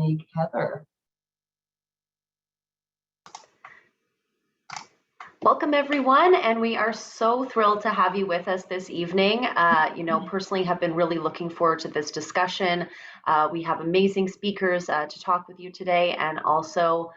colleague, Heather. Welcome everyone, and we are so thrilled to have you with us this evening. Personally have been really looking forward to this discussion. We have amazing speakers to talk with you today, and also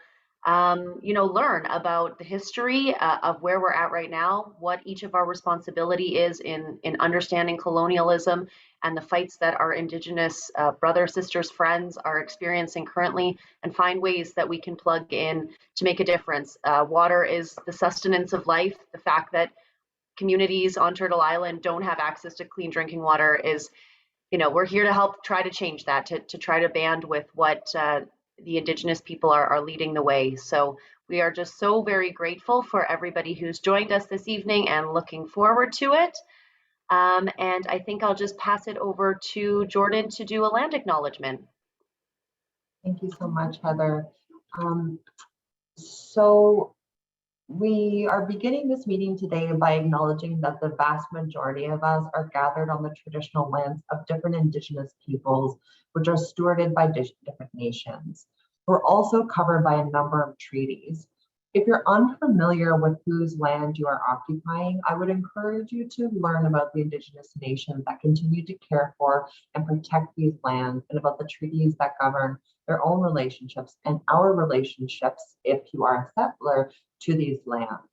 learn about the history of where we're at right now, what each of our responsibility is in understanding colonialism and the fights that our Indigenous brothers, sisters, friends are experiencing currently, and find ways that we can plug in to make a difference. Water is the sustenance of life. The fact that communities on Turtle Island don't have access to clean drinking water is, we're here to help try to change that, to try to band with what the Indigenous people are leading the way. So we are just so very grateful for everybody who's joined us this evening and looking forward to it. And I think I'll just pass it over to Jordyn to do a land acknowledgement. Thank you so much, Heather. So we are beginning this meeting today by acknowledging that the vast majority of us are gathered on the traditional lands of different Indigenous peoples, which are stewarded by different nations. We're also covered by a number of treaties. If you're unfamiliar with whose land you are occupying, I would encourage you to learn about the Indigenous nations that continue to care for and protect these lands, and about the treaties that govern their own relationships and our relationships, if you are a settler, to these lands.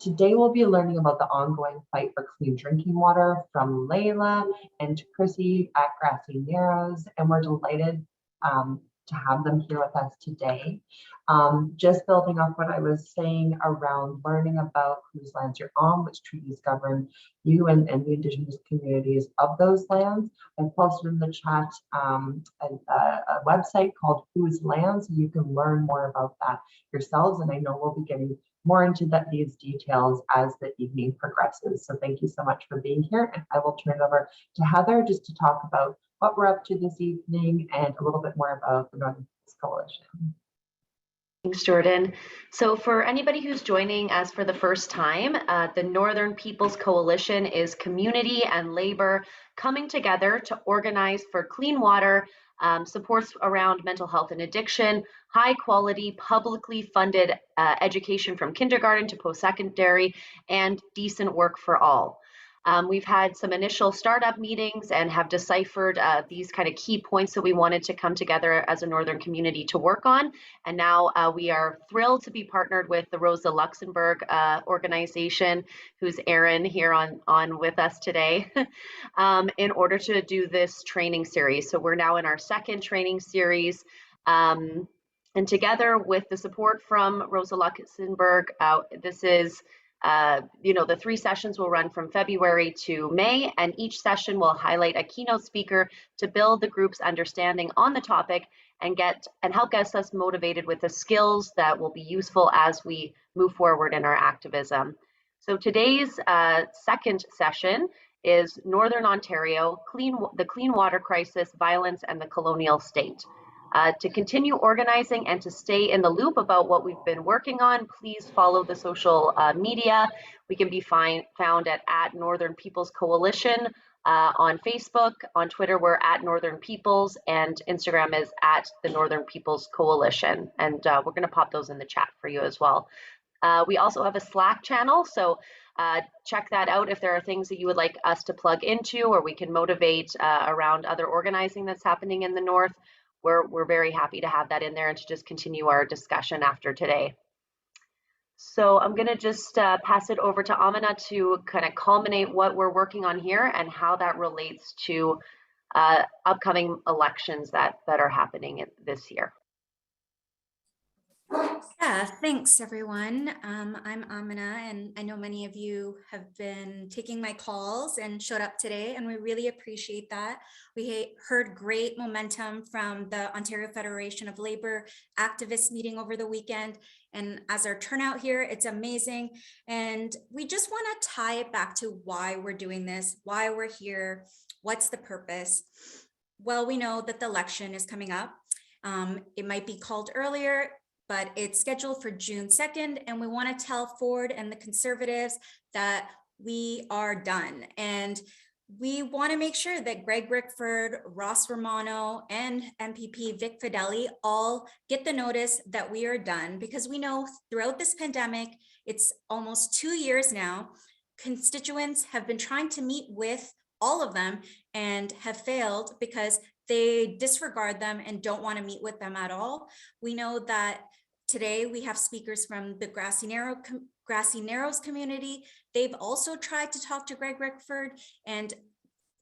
Today we'll be learning about the ongoing fight for clean drinking water from Layla and Chrissy at Grassy Narrows, and we're delighted to have them here with us today. Just building off what I was saying around learning about whose lands you're on, which treaties govern you and the Indigenous communities of those lands. I posted in the chat a website called Whose Lands, so you can learn more about that yourselves. And I know we'll be getting more into these details as the evening progresses. So thank you so much for being here. And I will turn it over to Heather just to talk about what we're up to this evening and a little bit more about the Northern Peoples Coalition. Thanks, Jordyn. So for anybody who's joining us for the first time, the Northern Peoples Coalition is community and labor coming together to organize for clean water, supports around mental health and addiction, high quality, publicly funded education from kindergarten to post-secondary, and decent work for all. We've had some initial startup meetings and have deciphered these kind of key points that we wanted to come together as a Northern community to work on. And now we are thrilled to be partnered with the Rosa Luxemburg organization, who's Erlen here on with us today, in order to do this training series. So we're now in our second training series. And together with the support from Rosa Luxemburg, this is the 3 sessions will run from February to May, and each session will highlight a keynote speaker to build the group's understanding on the topic and help get us motivated with the skills that will be useful as we move forward in our activism. So today's second session is Northern Ontario, the Clean Water Crisis, Violence, and the Colonial State. To continue organizing and to stay in the loop about what we've been working on, please follow the social media. We can be found at Northern Peoples Coalition on Facebook. On Twitter, we're at Northern Peoples, and Instagram is at the Northern Peoples Coalition. And we're going to pop those in the chat for you as well. We also have a Slack channel, so check that out if there are things that you would like us to plug into, or we can motivate around other organizing that's happening in the North. We're very happy to have that in there and to just continue our discussion after today. So I'm going to just pass it over to Aminah to kind of culminate what we're working on here and how that relates to upcoming elections that are happening this year. Yeah, thanks everyone. I'm Aminah, and I know many of you have been taking my calls and showed up today, and we really appreciate that. We heard great momentum from the Ontario Federation of Labor activists meeting over the weekend, and as our turnout here, it's amazing. And we just want to tie it back to why we're doing this, why we're here, what's the purpose. Well, we know that the election is coming up. It might be called earlier, but it's scheduled for June 2nd, and we want to tell Ford and the Conservatives that we are done. And we want to make sure that Greg Rickford, Ross Romano, and MPP Vic Fideli all get the notice that we are done, because we know throughout this pandemic, it's almost 2 years now, constituents have been trying to meet with all of them and have failed because they disregard them and don't want to meet with them at all. We know that today we have speakers from the Grassy Narrows community. They've also tried to talk to Greg Rickford, and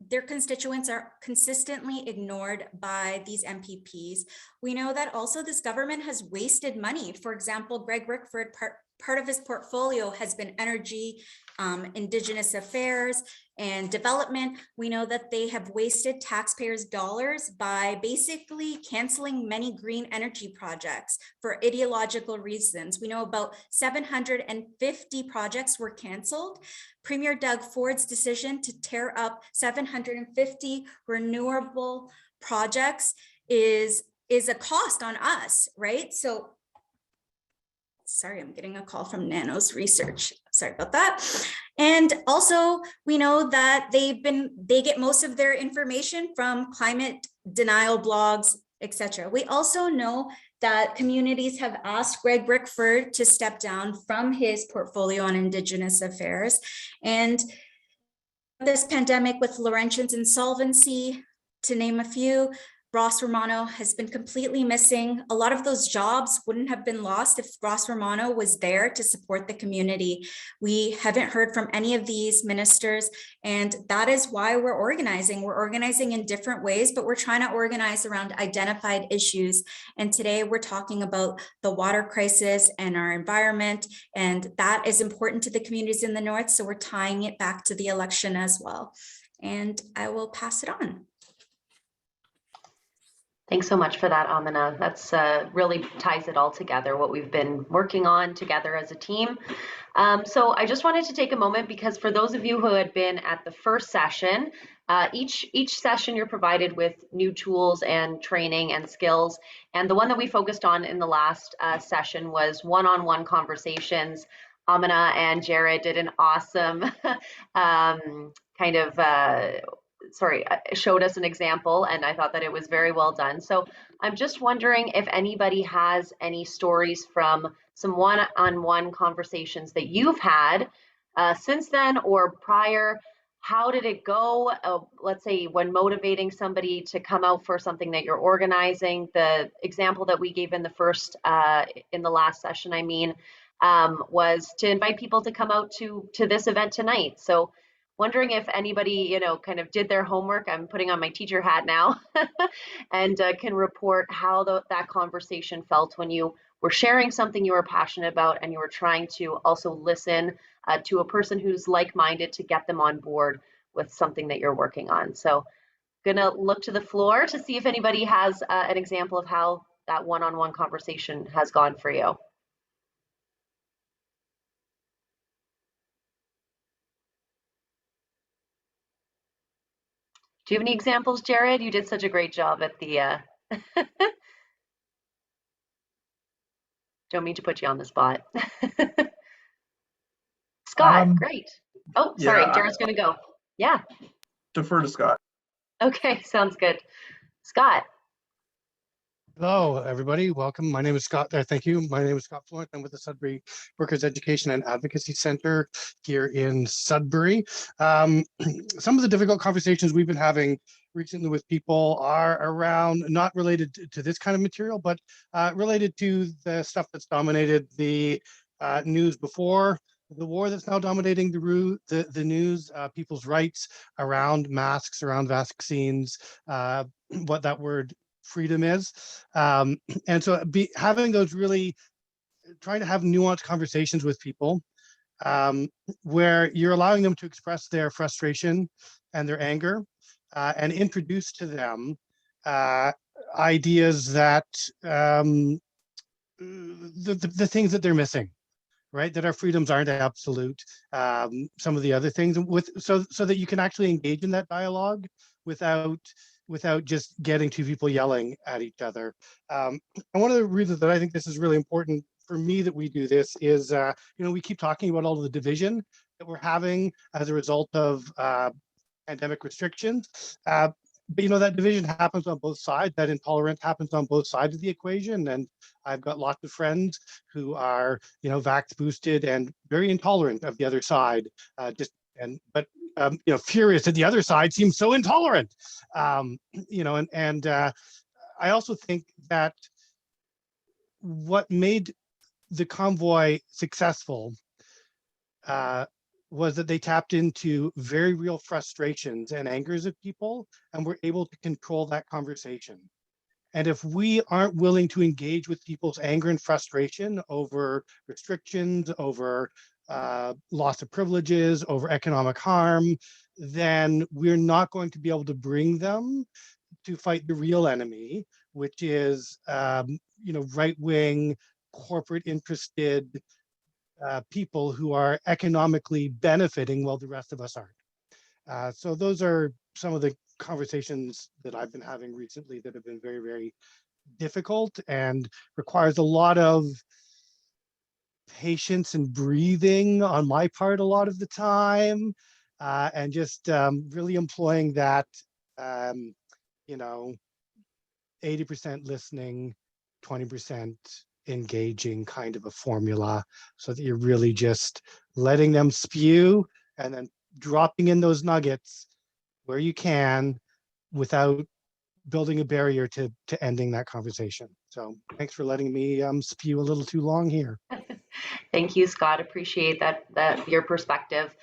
their constituents are consistently ignored by these MPPs. We know that also this government has wasted money. For example, Greg Rickford, part of his portfolio has been energy, Indigenous affairs, and development. We know that they have wasted taxpayers' dollars by basically canceling many green energy projects for ideological reasons. We know about 750 projects were canceled. Premier Doug Ford's decision to tear up 750 renewable projects is a cost on us, right? So, sorry, I'm getting a call from Nano's research. Sorry about that. And also, we know that they get most of their information from climate denial blogs, etc. We also know that communities have asked Greg Rickford to step down from his portfolio on Indigenous affairs. And this pandemic with Laurentian's insolvency, to name a few, Ross Romano has been completely missing. A lot of those jobs wouldn't have been lost if Ross Romano was there to support the community. We haven't heard from any of these ministers, and that is why we're organizing. We're organizing in different ways, but we're trying to organize around identified issues. And today we're talking about the water crisis and our environment, and that is important to the communities in the north, so we're tying it back to the election as well. And I will pass it on. Thanks so much for that, Aminah. That's really ties it all together, what we've been working on together as a team. So I just wanted to take a moment, because for those of you who had been at the first session, each session you're provided with new tools and training and skills. And the one that we focused on in the last session was one-on-one conversations. Aminah and Jared did an awesome showed us an example, and I thought that it was very well done. So I'm just wondering if anybody has any stories from some one-on-one conversations that you've had since then or prior. How did it go? Let's say when motivating somebody to come out for something that you're organizing. The example that we gave in the last session, was to invite people to come out to this event tonight. So wondering if anybody, kind of did their homework. I'm putting on my teacher hat now and can report how that conversation felt when you were sharing something you were passionate about and you were trying to also listen to a person who's like-minded to get them on board with something that you're working on. So gonna look to the floor to see if anybody has an example of how that one-on-one conversation has gone for you. Do you have any examples, Jared? You did such a great job at the, don't mean to put you on the spot. Scott, great. Oh, sorry, yeah, Jared's gonna go. Yeah. Defer to Scott. Okay, sounds good. Scott. Hello, everybody. Welcome. My name is Scott. Thank you. My name is Scott Florent. I'm with the Sudbury Workers Education and Advocacy Center here in Sudbury. Some of the difficult conversations we've been having recently with people are around, not related to this kind of material, but related to the stuff that's dominated the news before the war, that's now dominating the news, people's rights around masks, around vaccines, what that word freedom is. And so having those really, trying to have nuanced conversations with people where you're allowing them to express their frustration and their anger and introduce to them ideas that the things that they're missing, right? That our freedoms aren't absolute. Some of the other things so that you can actually engage in that dialogue without just getting two people yelling at each other. And one of the reasons that I think this is really important for me that we do this is, we keep talking about all of the division that we're having as a result of pandemic restrictions. But that division happens on both sides. That intolerance happens on both sides of the equation. And I've got lots of friends who are, vax boosted and very intolerant of the other side. Furious that the other side seems so intolerant. I also think that what made the convoy successful was that they tapped into very real frustrations and angers of people and were able to control that conversation. And if we aren't willing to engage with people's anger and frustration over restrictions, over loss of privileges, over economic harm, then we're not going to be able to bring them to fight the real enemy, which is, right-wing, corporate interested people who are economically benefiting while the rest of us aren't. So those are some of the conversations that I've been having recently that have been very, very difficult and requires a lot of patience and breathing on my part a lot of the time, and just really employing that, 80% listening, 20% engaging kind of a formula, so that you're really just letting them spew and then dropping in those nuggets where you can without building a barrier to ending that conversation. So thanks for letting me spew a little too long here. Thank you, Scott. Appreciate that your perspective.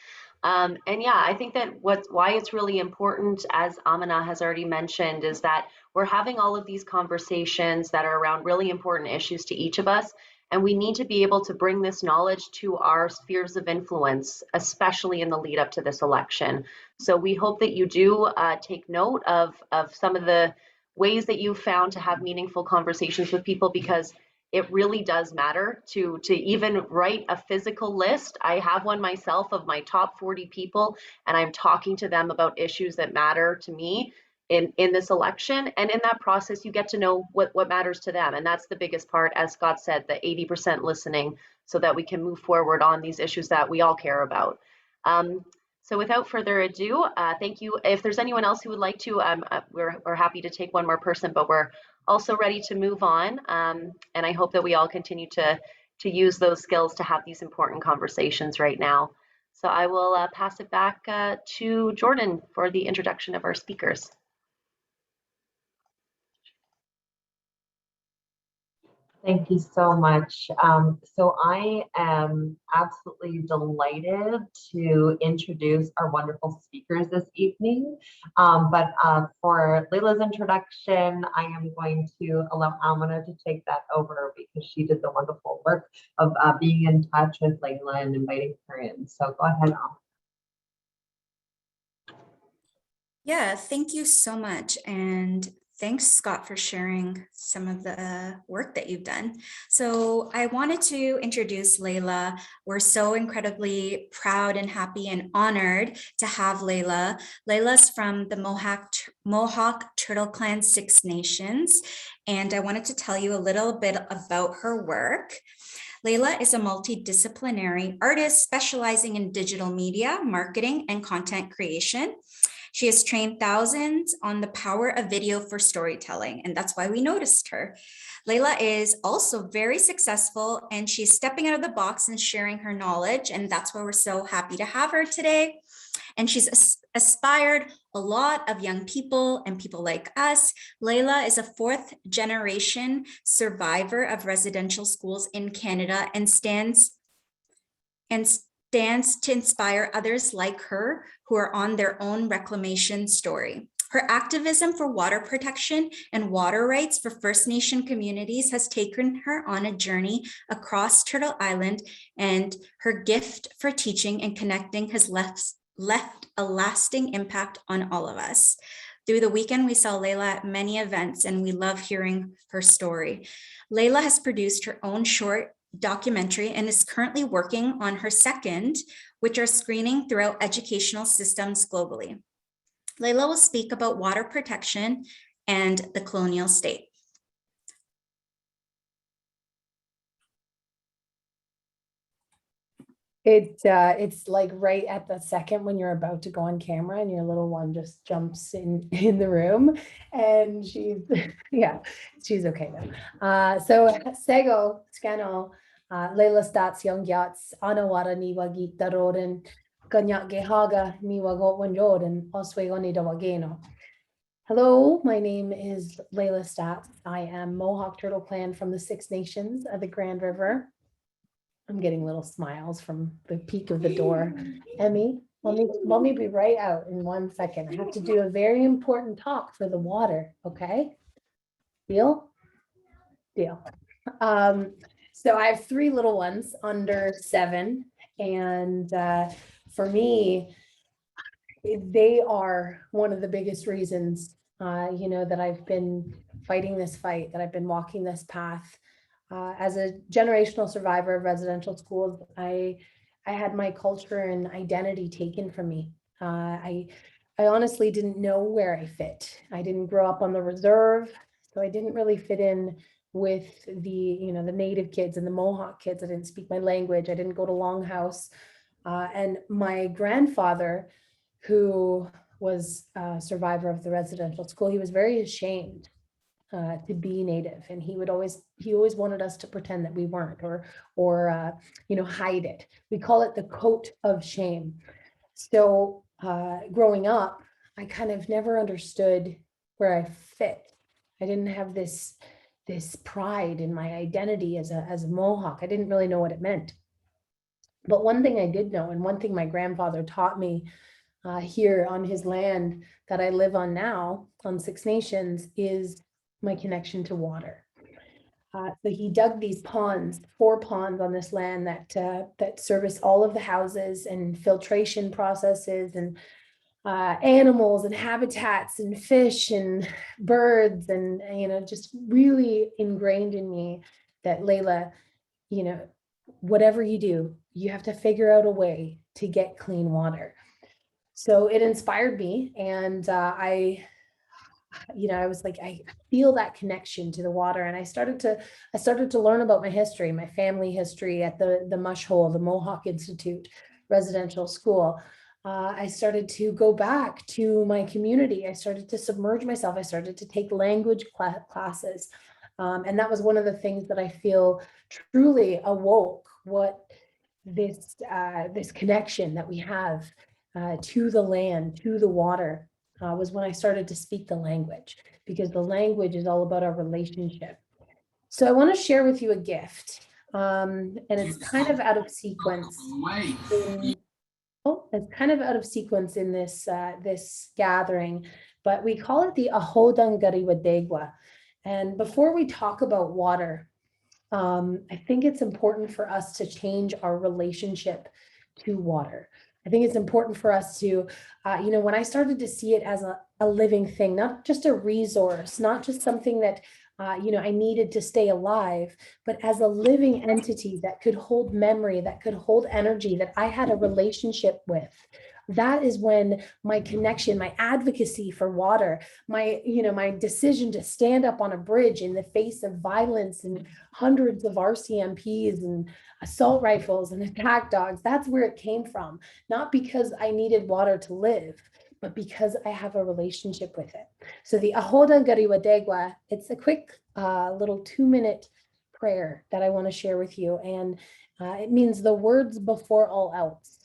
And yeah, I think that why it's really important, as Aminah has already mentioned, is that we're having all of these conversations that are around really important issues to each of us. And we need to be able to bring this knowledge to our spheres of influence, especially in the lead up to this election. So we hope that you do take note of some of the ways that you've found to have meaningful conversations with people, because it really does matter to even write a physical list. I have one myself of my top 40 people, and I'm talking to them about issues that matter to me in this election. And in that process, you get to know what matters to them. And that's the biggest part, as Scott said, the 80% listening, so that we can move forward on these issues that we all care about. So without further ado, thank you. If there's anyone else who would like to, we're happy to take one more person, but we're also ready to move on. And I hope that we all continue to use those skills to have these important conversations right now. So I will pass it back to Jordyn for the introduction of our speakers. Thank you so much. So I am absolutely delighted to introduce our wonderful speakers this evening. But for Layla's introduction, I am going to allow Aminah to take that over, because she did the wonderful work of being in touch with Layla and inviting her in. So go ahead, Aminah. Yeah, thank you so much. And thanks, Scott, for sharing some of the work that you've done. So I wanted to introduce Layla. We're so incredibly proud and happy and honored to have Layla. Layla's from the Mohawk Turtle Clan 6 Nations, and I wanted to tell you a little bit about her work. Layla is a multidisciplinary artist specializing in digital media, marketing, and content creation. She has trained thousands on the power of video for storytelling, and that's why we noticed her. Layla is also very successful, and she's stepping out of the box and sharing her knowledge, and that's why we're so happy to have her today. And she's inspired a lot of young people and people like us. Layla is a 4th generation survivor of residential schools in Canada and stands to inspire others like her who are on their own reclamation story. Her activism for water protection and water rights for First Nation communities has taken her on a journey across Turtle Island, and her gift for teaching and connecting has left a lasting impact on all of us. Through the weekend, we saw Layla at many events, and we love hearing her story. Layla has produced her own short documentary and is currently working on her second, which are screening throughout educational systems globally. Layla will speak about water protection and the colonial state. It's like right at the second when you're about to go on camera and your little one just jumps in the room, and she's yeah, she's okay now. So Sego Scano, Layla Staats young yachts Anawara Niwa Gita Roden Ganyak Gehaga Niwa Gotwan Jordyn Oswegoni Dawageno. Hello, my name is Layla Staats. I am Mohawk Turtle Clan from the Six Nations of the Grand River. I'm getting little smiles from the peak of the door. Emmy, let me be right out in 1 second. I have to do a very important talk for the water, okay? Deal? Deal. So I have 3 little ones under 7, and for me, they are one of the biggest reasons, that I've been fighting this fight, that I've been walking this path. As a generational survivor of residential schools, I had my culture and identity taken from me. I honestly didn't know where I fit. I didn't grow up on the reserve, so I didn't really fit in with the native kids and the Mohawk kids. I didn't speak my language. I didn't go to Longhouse. And my grandfather, who was a survivor of the residential school, he was very ashamed to be native, and he always wanted us to pretend that we weren't, or hide it. We call it the coat of shame. So growing up, I kind of never understood where I fit. I didn't have this pride in my identity as a Mohawk. I didn't really know what it meant. But one thing I did know, and one thing my grandfather taught me here on his land that I live on now, on Six Nations, is my connection to water. So he dug these ponds, 4 ponds on this land that service all of the houses and filtration processes and animals and habitats and fish and birds, and just really ingrained in me that, Layla, whatever you do, you have to figure out a way to get clean water. So it inspired me, and I was like, I feel that connection to the water. And I started to learn about my history, my family history at the Mush Hole, the Mohawk Institute residential school. I started to go back to my community. I started to submerge myself. I started to take language classes. And that was one of the things that I feel truly awoke what this connection that we have to the land, to the water, was when I started to speak the language, because the language is all about our relationship. So I want to share with you a gift, and it's kind of out of sequence. It's kind of out of sequence in this gathering, but we call it the Ahodangari Wadegwa. And before we talk about water, I think it's important for us to change our relationship to water. I think it's important for us to, when I started to see it as a living thing, not just a resource, not just something that, I needed to stay alive, but as a living entity that could hold memory, that could hold energy, that I had a relationship with. That is when my connection, my advocacy for water, my decision to stand up on a bridge in the face of violence and hundreds of RCMPs and assault rifles and attack dogs, that's where it came from. Not because I needed water to live, but because I have a relationship with it. So the Ahoda Gariwadegwa, it's a quick little 2-minute prayer that I want to share with you. And it means the words before all else.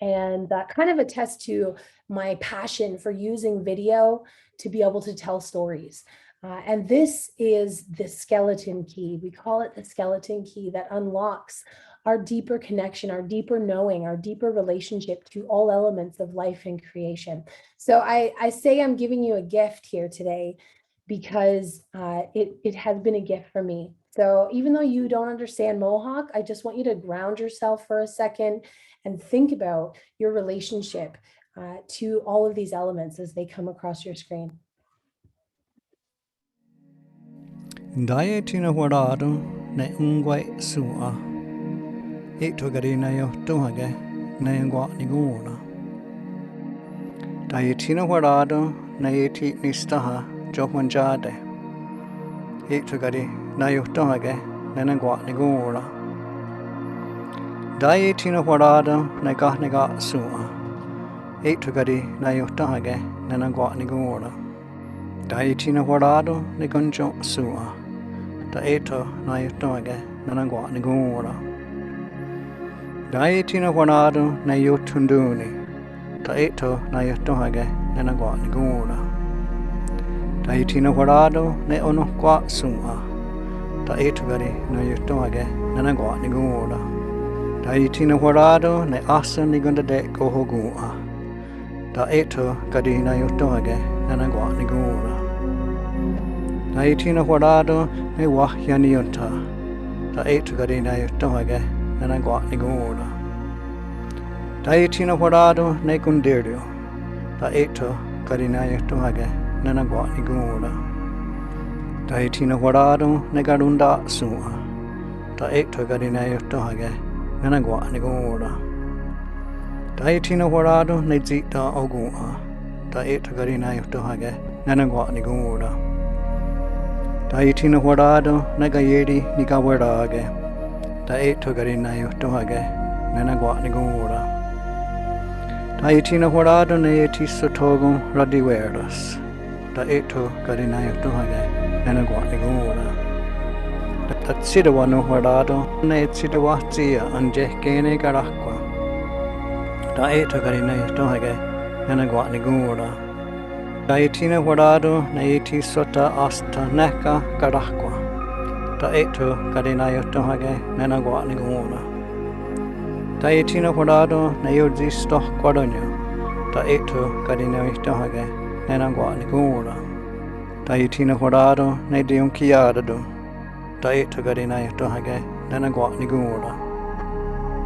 And that kind of attests to my passion for using video to be able to tell stories. And this is the skeleton key. We call it the skeleton key that unlocks our deeper connection, our deeper knowing, our deeper relationship to all elements of life and creation. So I say I'm giving you a gift here today because it has been a gift for me. So even though you don't understand Mohawk, I just want you to ground yourself for a second and think about your relationship to all of these elements as they come across your screen. Dietina Warado, ne ungway sua. Itogarina yo tohage, ne ngwa niguna. Dietina Warado, ne eti nistaha, Johwanjade. Itogari, na yo tohage, ne ngwa niguna. Dai tina warado nega sua. Eitugari na yotage nanagwa nigora. Dai tina warado nigunjo sua. Da eto na yotage nanagwa nigora. Dai tina warado na yotunduni. Da eto na yotage nanagwa nigora. Dai tina warado ne ono kwa sua. Da etugari na yotage nanagwa nigora. Dai tina warado ne asa nigunda de kohogua. Da eto gadi na yotoge nanagwa nigura. Da tina warado ne wahyani yunta. Da eto gadi na yotoge nanagwa nigura. Da tina warado ne gundirio. Da eto gadi na yotoge nanagwa nigura. Da tina warado ne garunda sua. Da eto gadi na yotoge nanagwa nigura. Da tina warado ne zita ogua. Da etagari na yotohage nanagwa nigura. Da tina warado ne gayeri nigawarage. Da etagari na yotohage nanagwa nigura. Da tina warado ne etisotogo radiweras. Da etagari na yotohage nanagwa nigura. Da tsidawa no warado ne tsidawa tia anje kene garakwa. Da etagari na yotohage nanagwa nigura. Da tina warado na eti sota asta neka garakwa. Da etagari na yotohage nanagwa nigura. Da tina warado na yodzi stoh guadonyo. Da etagari na yotohage nanagwa nigura. Da tina warado na diunkiadado. Da etagari na yotohage nanagwa nigura.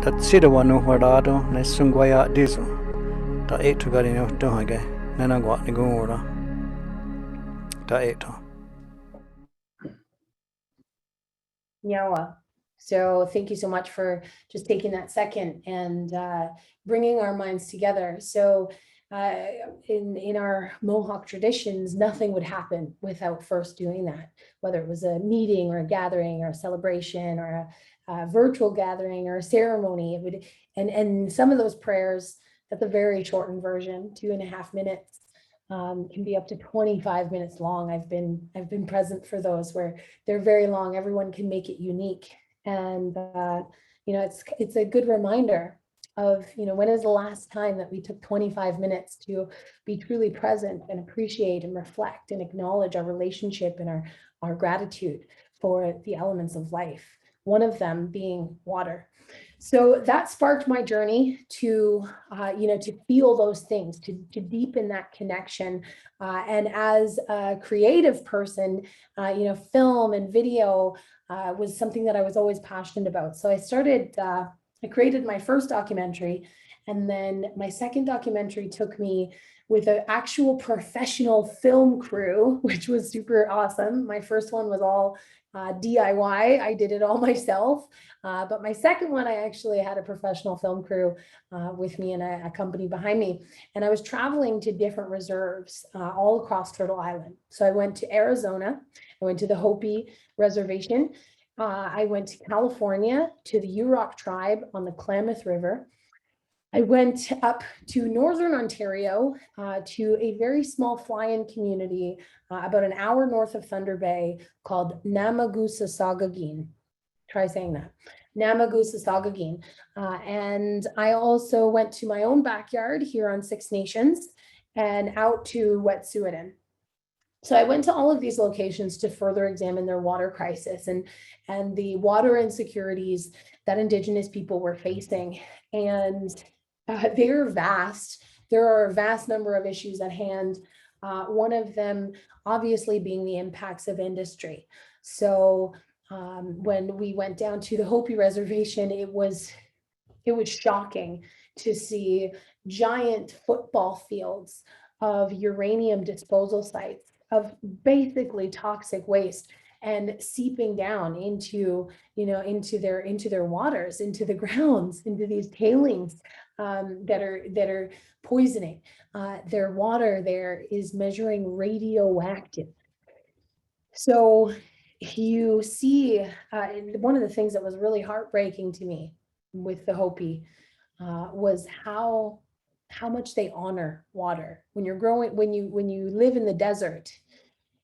Da tsidawa no warado ne sungwaya dizo. Da etugari no tohage nanagwa nigura. Da eto. Nyawa. So thank you so much for just taking that second and bringing our minds together. So in our Mohawk traditions, nothing would happen without first doing that, whether it was a meeting or a gathering or a celebration or a virtual gathering or a ceremony. It would, and some of those prayers, that's a very shortened version, 2.5 minutes, can be up to 25 minutes long. I've been present for those where they're very long. Everyone can make it unique, and it's a good reminder of, when is the last time that we took 25 minutes to be truly present and appreciate and reflect and acknowledge our relationship and our gratitude for the elements of life, one of them being water. So that sparked my journey to feel those things, to deepen that connection. And as a creative person, film and video was something that I was always passionate about. So I created my first documentary, and then my second documentary took me with an actual professional film crew, which was super awesome. My first one was all DIY. I did it all myself. But my second one, I actually had a professional film crew with me and a company behind me. And I was traveling to different reserves all across Turtle Island. So I went to Arizona. I went to the Hopi Reservation. I went to California to the Yurok tribe on the Klamath River. I went up to Northern Ontario to a very small fly-in community about an hour north of Thunder Bay called Namagusa-Sagagin. Try saying that. Namagusa-Sagagin. And I also went to my own backyard here on Six Nations and out to Wet'suwet'en. So I went to all of these locations to further examine their water crisis and the water insecurities that Indigenous people were facing. And they're vast. There are a vast number of issues at hand. One of them obviously being the impacts of industry. So when we went down to the Hopi Reservation, it was shocking to see giant football fields of uranium disposal sites, of basically toxic waste, and seeping down into their waters, into the grounds, into these tailings that are poisoning. Their water there is measuring radioactive. So you see, one of the things that was really heartbreaking to me with the Hopi was how much they honor water. When you're growing, when you live in the desert,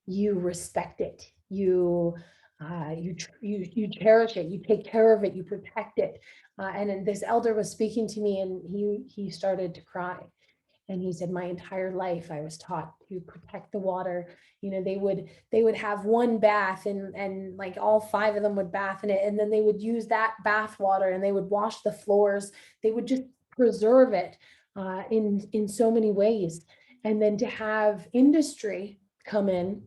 you respect it. You cherish it. You take care of it. You protect it. And then this elder was speaking to me, and he started to cry. And he said, my entire life I was taught to protect the water. You know, they would have one bath, and like all 5 of them would bath in it. And then they would use that bath water, and they would wash the floors. They would just preserve it in so many ways. And then to have industry come in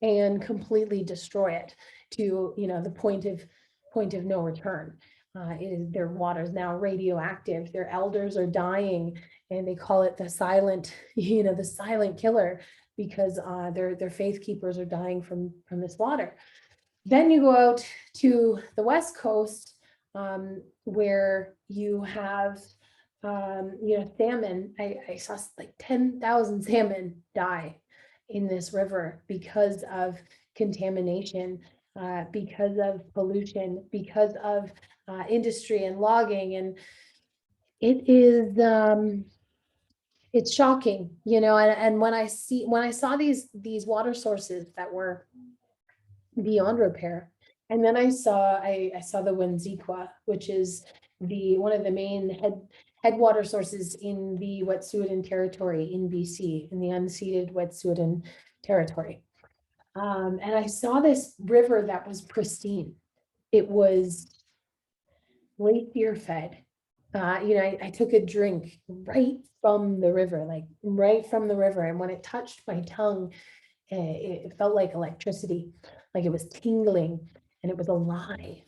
and completely destroy it to, you know, the point of no return. Their water is now radioactive. Their elders are dying, and they call it the silent, you know, the silent killer, because their faith keepers are dying from this water. Then you go out to the West Coast, where you have, you know, salmon. I saw like 10,000 salmon die in this river because of contamination, because of pollution, because of industry and logging. And it is, it's shocking, you know, and when I saw these water sources that were beyond repair, and then I saw the Wenzigua, which is one of the main headwater sources in the Wet'suwet'en territory in BC, in the unceded Wet'suwet'en territory. And I saw this river that was pristine. It was glacier fed. You know, I took a drink right from the river, like right from the river. And when it touched my tongue, it felt like electricity, like it was tingling, and it was alive.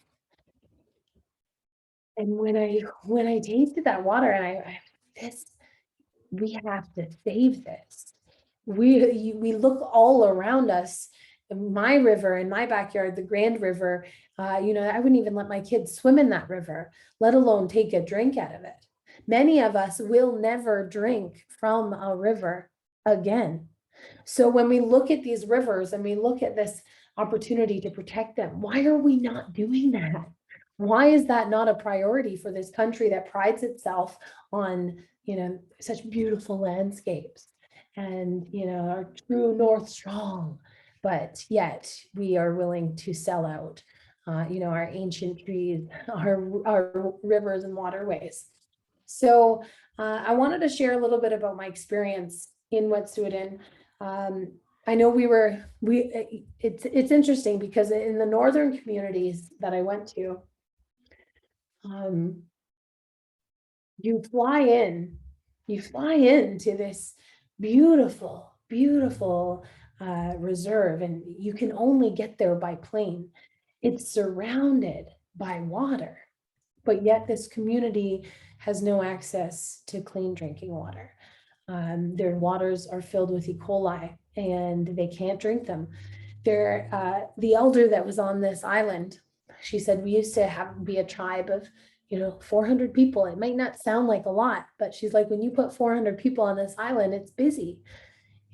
And when I tasted that water, and we have to save this. We look all around us. My river in my backyard, the Grand River, you know, I wouldn't even let my kids swim in that river, let alone take a drink out of it. Many of us will never drink from a river again. So when we look at these rivers and we look at this opportunity to protect them, why are we not doing that? Why is that not a priority for this country that prides itself on, you know, such beautiful landscapes and, you know, our true North Strong, but yet we are willing to sell out, you know, our ancient trees, our rivers and waterways. So I wanted to share a little bit about my experience in Wet'suwet'en. I know it's interesting because in the northern communities that I went to, you fly into this beautiful reserve, and you can only get there by plane. It's surrounded by water, but yet this community has no access to clean drinking water. Their waters are filled with E. coli, and they can't drink them. The elder that was on this island, she said, we used to be a tribe of, you know, 400 people. It might not sound like a lot, but she's like, when you put 400 people on this island, it's busy.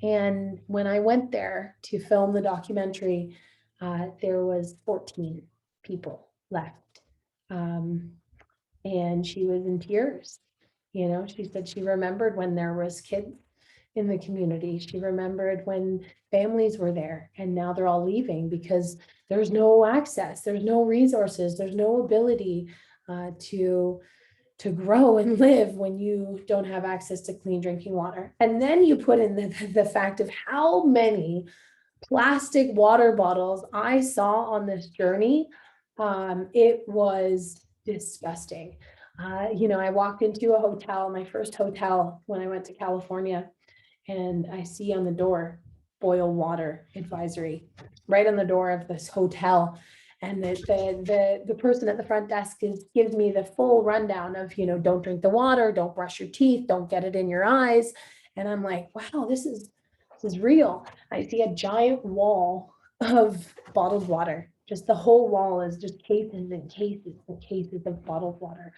And when I went there to film the documentary, there was 14 people left. And she was in tears. You know, she said she remembered when there was kids in the community. She remembered when families were there, and now they're all leaving because there's no access, there's no resources, there's no ability to grow and live when you don't have access to clean drinking water. And then you put in the fact of how many plastic water bottles I saw on this journey. It was disgusting. You know, I walked into a hotel, my first hotel when I went to California, and I see on the door, boil water advisory, right on the door of this hotel. And the person at the front desk gives me the full rundown of, you know, don't drink the water, don't brush your teeth, don't get it in your eyes. And I'm like, wow, this is real. I see a giant wall of bottled water. Just the whole wall is just cases and cases and cases of bottled water.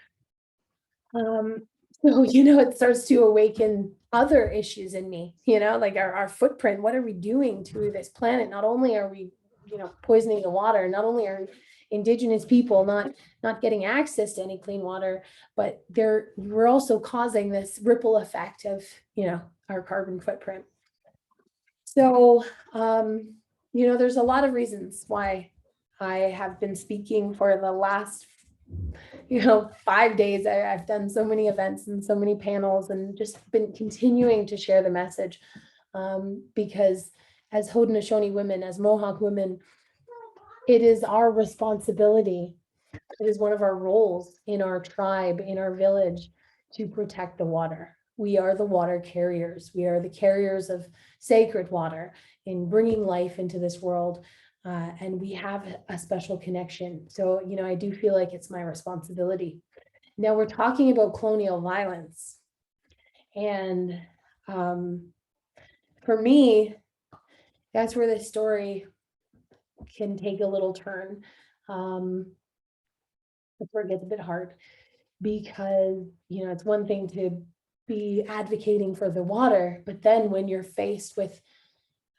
So, you know, it starts to awaken other issues in me, you know, like our footprint. What are we doing to this planet? Not only are we poisoning the water. Not only are Indigenous people not getting access to any clean water, but we're also causing this ripple effect of, our carbon footprint. So, there's a lot of reasons why I have been speaking for the last 5 days. I've done so many events and so many panels and just been continuing to share the message, because as Haudenosaunee women, as Mohawk women, it is our responsibility. It is one of our roles in our tribe, in our village, to protect the water. We are the water carriers. We are the carriers of sacred water in bringing life into this world. And we have a special connection. So, I do feel like it's my responsibility. Now we're talking about colonial violence. And for me, that's where this story can take a little turn. That's where it gets a bit hard, because, it's one thing to be advocating for the water, but then when you're faced with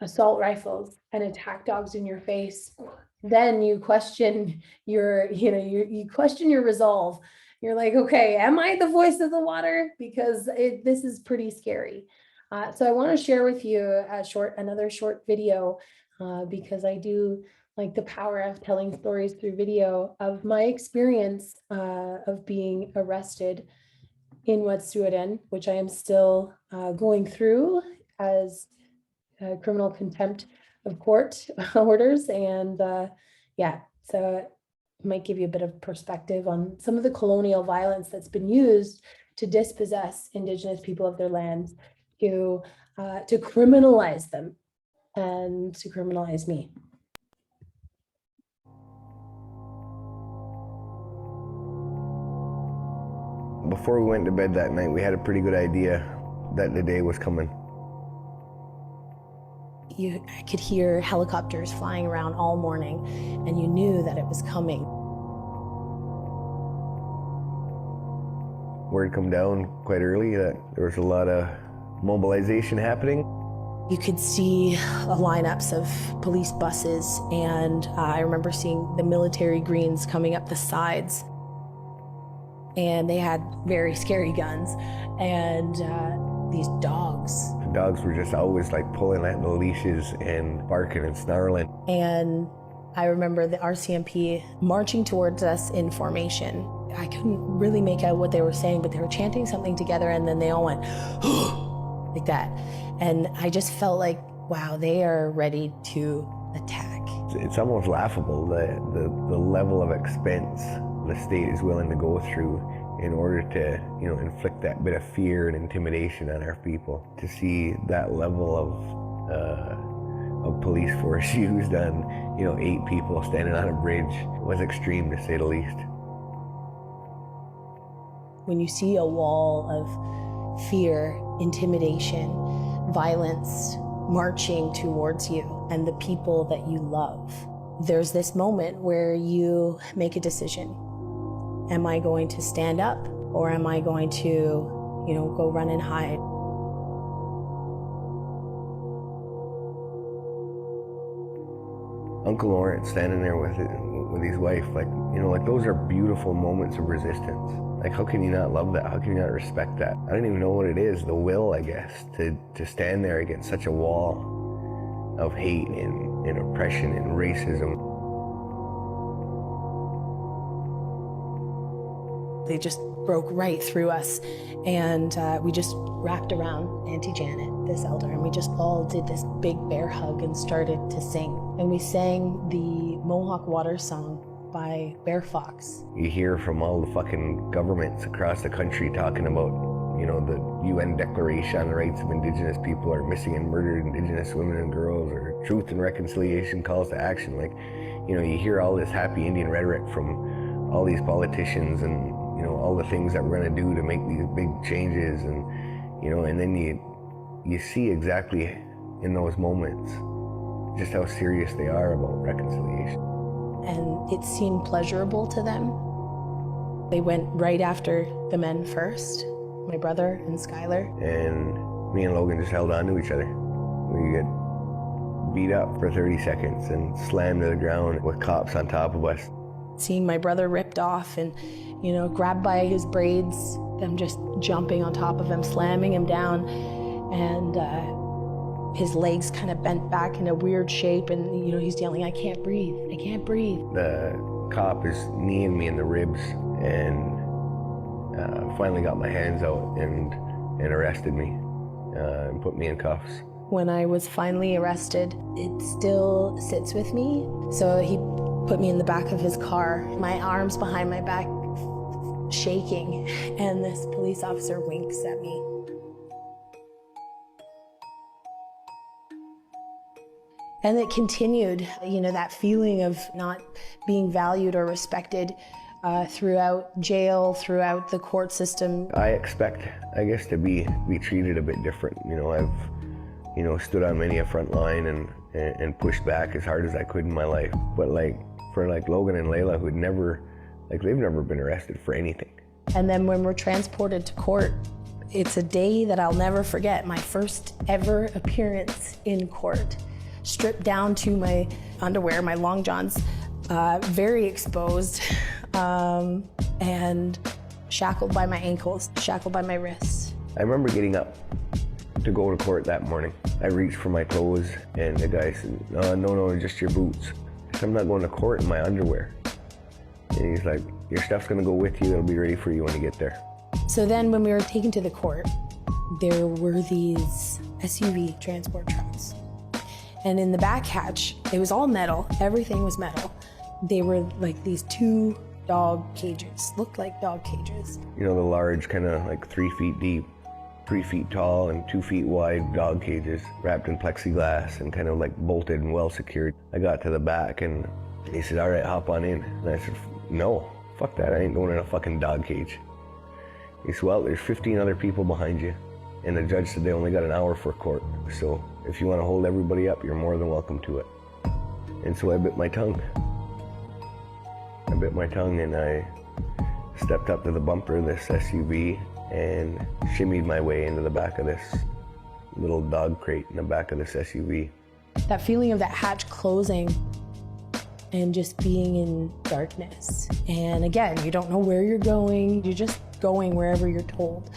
assault rifles and attack dogs in your face, then you question you question your resolve. You're like, okay, am I the voice of the water? Because this is pretty scary. So I want to share with you another short video, because I do like the power of telling stories through video of my experience of being arrested in Wet'suwet'en, which I am still going through as criminal contempt of court orders. And so it might give you a bit of perspective on some of the colonial violence that's been used to dispossess Indigenous people of their lands, to criminalize them and to criminalize me. Before we went to bed that night, we had a pretty good idea that the day was coming. I could hear helicopters flying around all morning, and you knew that it was coming. Word come down quite early that there was a lot of mobilization happening. You could see lineups of police buses, and I remember seeing the military greens coming up the sides. And they had very scary guns, and these dogs. The dogs were just always like pulling at the leashes and barking and snarling. And I remember the RCMP marching towards us in formation. I couldn't really make out what they were saying, but they were chanting something together, and then they all went like that. And I just felt like, wow, they are ready to attack. It's almost laughable, the level of expense the state is willing to go through in order to, inflict that bit of fear and intimidation on our people. To see that level of police force used on, 8 people standing on a bridge was extreme, to say the least. When you see a wall of fear, intimidation, violence marching towards you and the people that you love, there's this moment where you make a decision. Am I going to stand up, or am I going to, go run and hide? Uncle Lawrence standing there with his wife, like those are beautiful moments of resistance. Like, how can you not love that? How can you not respect that? I don't even know what it is, the will, I guess, to stand there against such a wall of hate and oppression and racism. They just broke right through us, and we just wrapped around Auntie Janet, this elder, and we just all did this big bear hug and started to sing. And we sang the Mohawk Water Song by Bear Fox. You hear from all the fucking governments across the country talking about, the UN Declaration on the Rights of Indigenous People, or missing and murdered Indigenous women and girls, or truth and reconciliation calls to action. Like, you hear all this happy Indian rhetoric from all these politicians, and all the things that we're going to do to make these big changes, and and then you see exactly in those moments just how serious they are about reconciliation. And it seemed pleasurable to them. They went right after the men first, my brother and Skylar. And me and Logan just held on to each other. We get beat up for 30 seconds and slammed to the ground with cops on top of us. Seeing my brother ripped off and, you know, grabbed by his braids, them just jumping on top of him, slamming him down, and his legs kind of bent back in a weird shape, and, you know, he's yelling, "I can't breathe, I can't breathe." The cop is kneeing me in the ribs and finally got my hands out and arrested me and put me in cuffs. When I was finally arrested, it still sits with me. So he put me in the back of his car, my arms behind my back shaking, and this police officer winks at me. And it continued, you know, that feeling of not being valued or respected throughout jail, throughout the court system. I expect, I guess, to be treated a bit different. You know, I've, you know, stood on many a front line and pushed back as hard as I could in my life. But like, for like Logan and Layla, who'd never, like, they've never been arrested for anything. And then when we're transported to court, it's a day that I'll never forget, my first ever appearance in court. Stripped down to my underwear, my long johns, very exposed, and shackled by my ankles, shackled by my wrists. I remember getting up to go to court that morning. I reached for my clothes and the guy said, no, just your boots. I said, I'm not going to court in my underwear. And he's like, your stuff's gonna go with you, it'll be ready for you when you get there. So then when we were taken to the court, there were these SUV transport trucks. And in the back hatch, it was all metal, everything was metal. They were like these 2 dog cages, looked like dog cages. You know, the large kind of like 3 feet deep, 3 feet tall and 2 feet wide dog cages wrapped in plexiglass and kind of like bolted and well secured. I got to the back and he said, all right, hop on in. And I said, no, fuck that, I ain't going in a fucking dog cage. He said, well, there's 15 other people behind you. And the judge said they only got an hour for court. So if you want to hold everybody up, you're more than welcome to it. And so I bit my tongue. I bit my tongue and I stepped up to the bumper of this SUV and shimmied my way into the back of this little dog crate in the back of this SUV. That feeling of that hatch closing and just being in darkness. And again, you don't know where you're going. You're just going wherever you're told.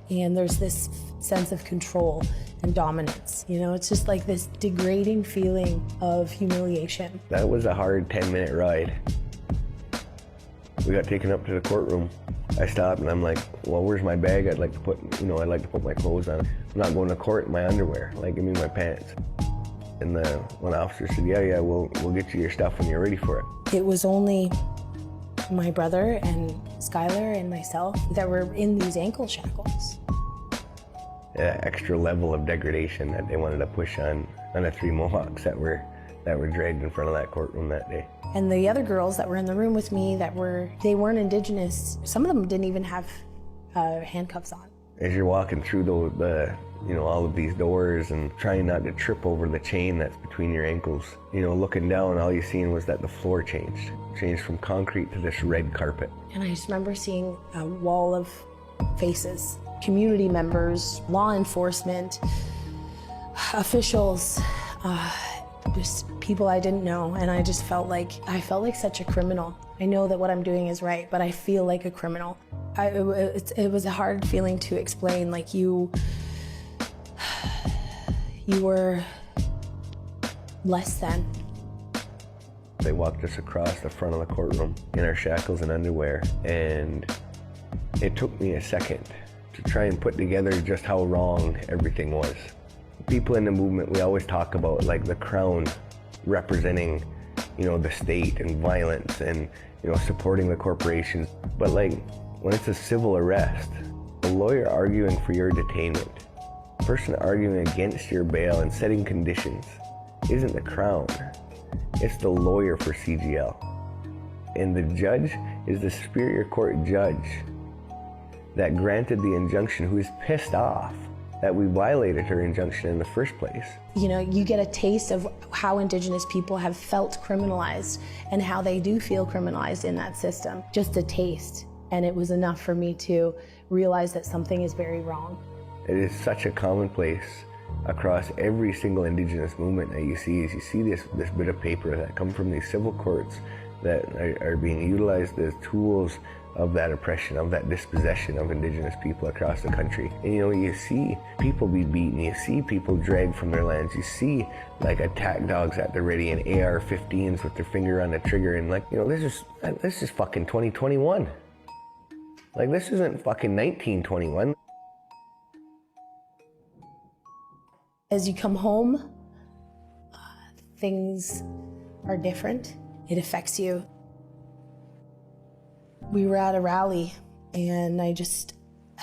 And there's this sense of control and dominance. You know, it's just like this degrading feeling of humiliation. That was a hard 10-minute ride. We got taken up to the courtroom. I stopped and I'm like, well, where's my bag? I'd like to put my clothes on. I'm not going to court in my underwear. Like, give me my pants. And the one officer said, yeah, we'll get you your stuff when you're ready for it. It was only my brother and Skylar and myself that were in these ankle shackles. Extra level of degradation that they wanted to push on the 3 Mohawks that were dragged in front of that courtroom that day. And the other girls that were in the room with me they weren't Indigenous. Some of them didn't even have handcuffs on. As you're walking through all of these doors and trying not to trip over the chain that's between your ankles, you know, looking down, all you seen was that the floor changed from concrete to this red carpet. And I just remember seeing a wall of faces, community members, law enforcement, officials, just people I didn't know. And I just felt like such a criminal. I know that what I'm doing is right, but I feel like a criminal. It was a hard feeling to explain, like you were less than. They walked us across the front of the courtroom in our shackles and underwear, and it took me a second to try and put together just how wrong everything was. People in the movement, we always talk about like the crown representing, you know, the state and violence and, you know, supporting the corporations. But like, when it's a civil arrest, the lawyer arguing for your detainment, the person arguing against your bail and setting conditions isn't the crown, it's the lawyer for CGL. And the judge is the Superior Court judge that granted the injunction, who is pissed off that we violated her injunction in the first place. You know, you get a taste of how Indigenous people have felt criminalized and how they do feel criminalized in that system. Just a taste. And it was enough for me to realize that something is very wrong. It is such a commonplace across every single Indigenous movement that you see is you see this bit of paper that come from these civil courts that are being utilized as tools of that oppression, of that dispossession of Indigenous people across the country. And you know, you see people be beaten, you see people dragged from their lands, you see like attack dogs at the ready and AR-15s with their finger on the trigger, and like, you know, this is fucking 2021. Like, this isn't fucking 1921. As you come home, things are different. It affects you. We were at a rally and I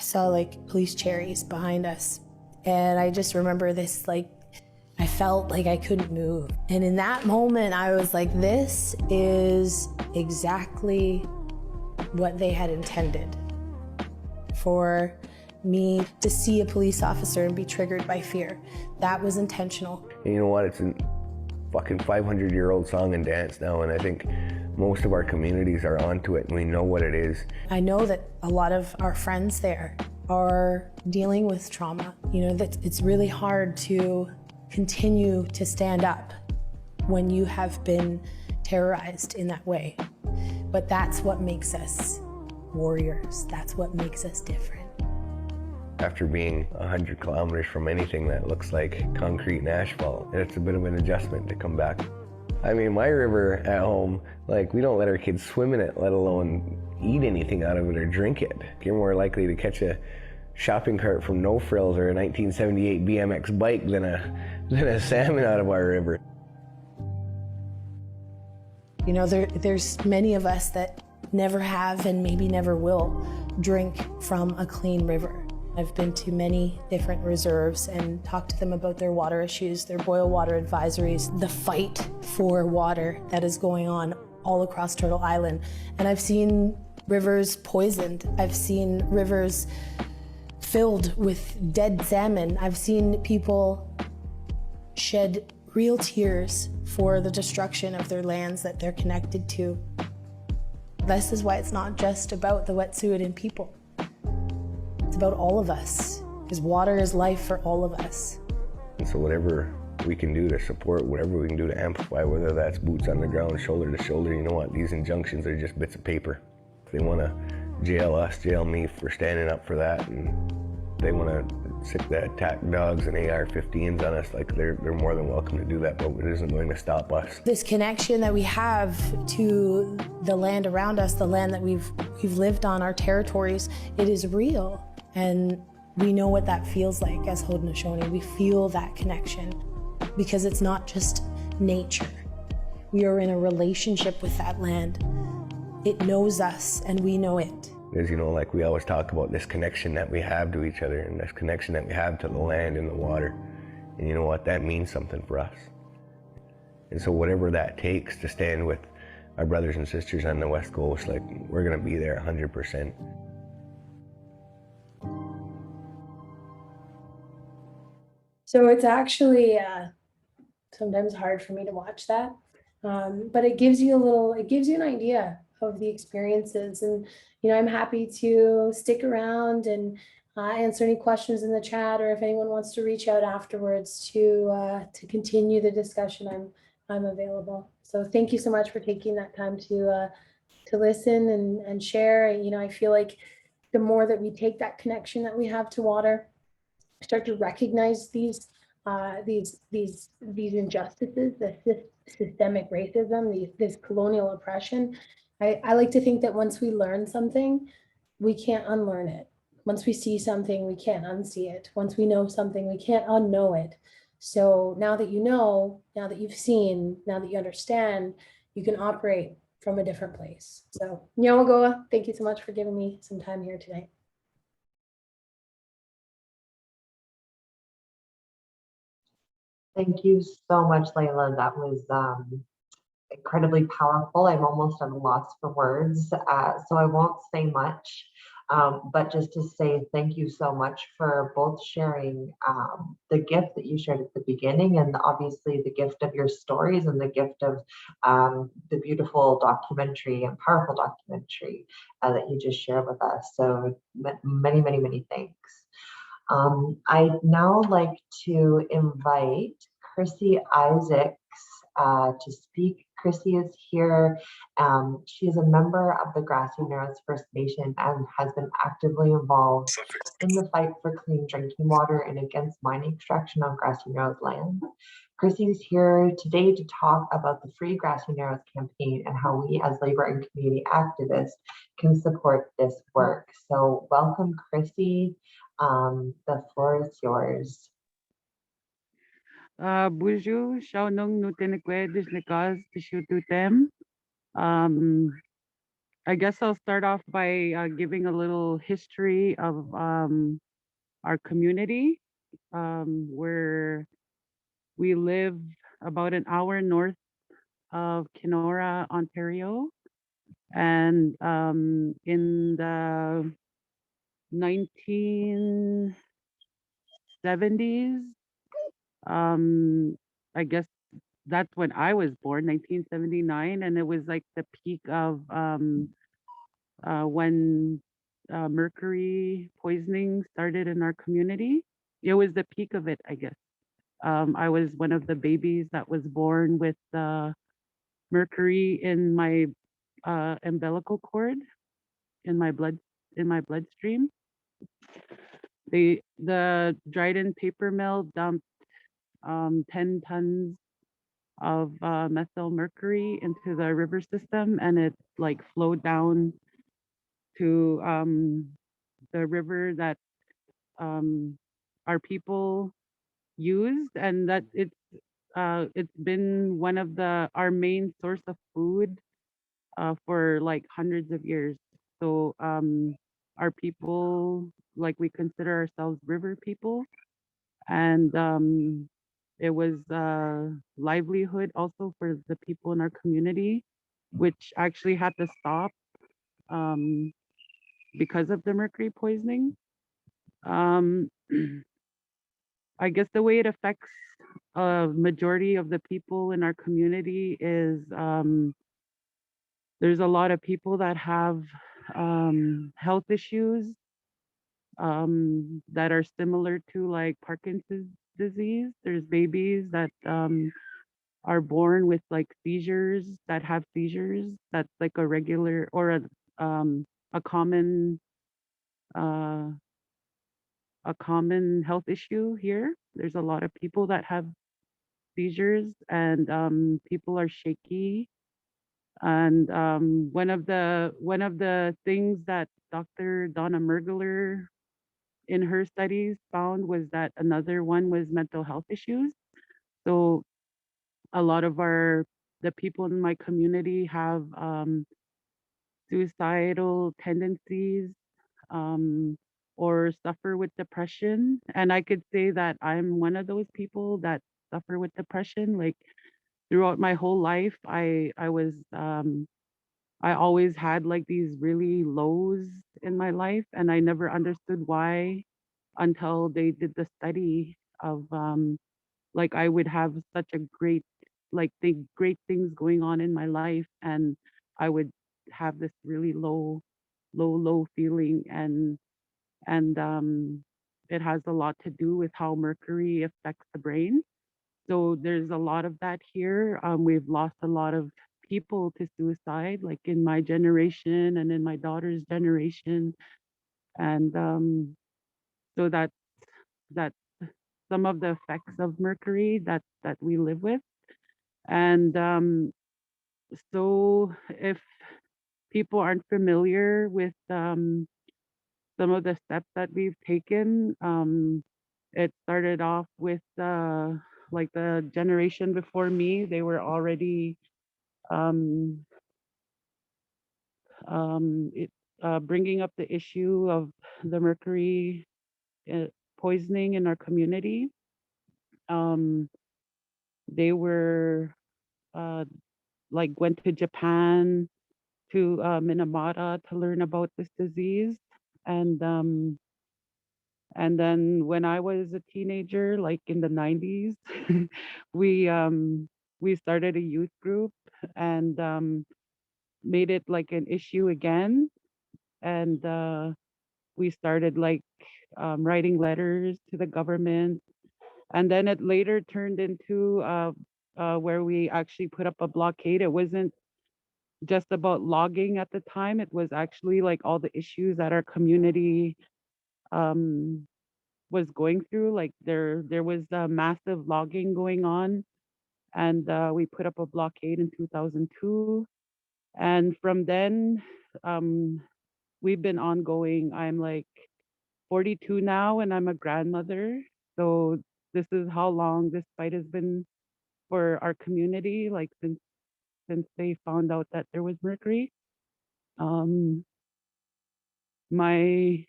saw like police cherries behind us. And I just remember this, like, I felt like I couldn't move. And in that moment, I was like, this is exactly what they had intended. For me to see a police officer and be triggered by fear. That was intentional. And you know what? It's a fucking 500-year-old song and dance now, and I think most of our communities are onto it and we know what it is. I know that a lot of our friends there are dealing with trauma. You know, that it's really hard to continue to stand up when you have been terrorized in that way. But that's what makes us warriors. That's what makes us different. After being 100 kilometers from anything that looks like concrete and asphalt, it's a bit of an adjustment to come back. I mean, my river at home, like, we don't let our kids swim in it, let alone eat anything out of it or drink it. You're more likely to catch a shopping cart from No Frills or a 1978 BMX bike than a salmon out of our river. You know, there's many of us that never have and maybe never will drink from a clean river. I've been to many different reserves and talked to them about their water issues, their boil water advisories, the fight for water that is going on all across Turtle Island. And I've seen rivers poisoned. I've seen rivers filled with dead salmon. I've seen people shed real tears for the destruction of their lands that they're connected to. This is why it's not just about the wet'suwet'en people. It's about all of us, because water is life for all of us. And so whatever we can do to support, whatever we can do to amplify, whether that's boots on the ground, shoulder to shoulder, you know what, these injunctions are just bits of paper. If they want to jail us, jail me for standing up for that, and they want to sick the attack dogs and AR-15s on us, like, they're more than welcome to do that, but it isn't going to stop us. This connection that we have to the land around us, the land that we've lived on, our territories, it is real. And we know what that feels like as Haudenosaunee. We feel that connection because it's not just nature. We are in a relationship with that land. It knows us and we know it. As you know, like, we always talk about this connection that we have to each other and this connection that we have to the land and the water. And you know what? That means something for us. And so whatever that takes to stand with our brothers and sisters on the West Coast, like, we're going to be there 100%. So it's actually sometimes hard for me to watch that, but it gives you an idea of the experiences. And, you know, I'm happy to stick around and answer any questions in the chat, or if anyone wants to reach out afterwards to continue the discussion, I'm available. So thank you so much for taking that time to listen and share. You know, I feel like the more that we take that connection that we have to water, start to recognize these injustices, this systemic racism, this colonial oppression. I like to think that once we learn something, we can't unlearn it. Once we see something, we can't unsee it. Once we know something, we can't unknow it. So now that you know, now that you've seen, now that you understand, you can operate from a different place. So, Nyawagoa, thank you so much for giving me some time here tonight. Thank you so much, Layla. That was incredibly powerful. I'm almost at a loss for words, so I won't say much, but just to say thank you so much for both sharing the gift that you shared at the beginning, and obviously the gift of your stories and the gift of the beautiful documentary and powerful documentary that you just shared with us. So many, many, many thanks. I'd now like to invite Chrissy Isaacs to speak. Chrissy is here. She is a member of the Grassy Narrows First Nation and has been actively involved in the fight for clean drinking water and against mining extraction on Grassy Narrows land. Chrissy is here today to talk about the Free Grassy Narrows campaign and how we as labor and community activists can support this work. So welcome, Chrissy. The floor is yours. Bonjour, Shawnong Nutenekwe Dishnikaz Tishututem. I guess I'll start off by giving a little history of our community, where we live about an hour north of Kenora, Ontario. And in the 1970s, I guess that's when I was born, 1979, and it was like the peak of when mercury poisoning started in our community. It was the peak of it, I guess. I was one of the babies that was born with mercury in my umbilical cord, in my bloodstream. The Dryden paper mill dumped 10 tons of methyl mercury into the river system, and it like flowed down to the river that our people used, and that it's been one of our main source of food for like hundreds of years. So our people, like, we consider ourselves river people, and it was livelihood also for the people in our community, which actually had to stop because of the mercury poisoning. I guess the way it affects a majority of the people in our community is there's a lot of people that have health issues that are similar to like Parkinson's disease. There's babies that are born with like seizures, that have seizures. That's like a regular or a common health issue here. There's a lot of people that have seizures, and people are shaky. And one of the things that Dr. Donna Mergler in her studies found was that another one was mental health issues. So a lot of the people in my community have suicidal tendencies, or suffer with depression. And I could say that I'm one of those people that suffer with depression. Like, throughout my whole life, I always had like these really lows in my life, and I never understood why until they did the study of like I would have such a great great things going on in my life, and I would have this really low feeling, and it has a lot to do with how mercury affects the brain. So there's a lot of that here. We've lost a lot of people to suicide, like in my generation and in my daughter's generation. And so that's some of the effects of mercury that we live with. And so if people aren't familiar with some of the steps that we've taken, it started off with like the generation before me. They were already bringing up the issue of the mercury poisoning in our community. They were like went to Japan, to Minamata, to learn about this disease. And then when I was a teenager, like in the 90s, we started a youth group and made it like an issue again. And we started like writing letters to the government. And then it later turned into where we actually put up a blockade. It wasn't just about logging at the time. It was actually like all the issues that our community was going through. Like there was massive logging going on, and we put up a blockade in 2002. And from then, we've been ongoing. I'm like 42 now, and I'm a grandmother. So this is how long this fight has been for our community, like since they found out that there was mercury. My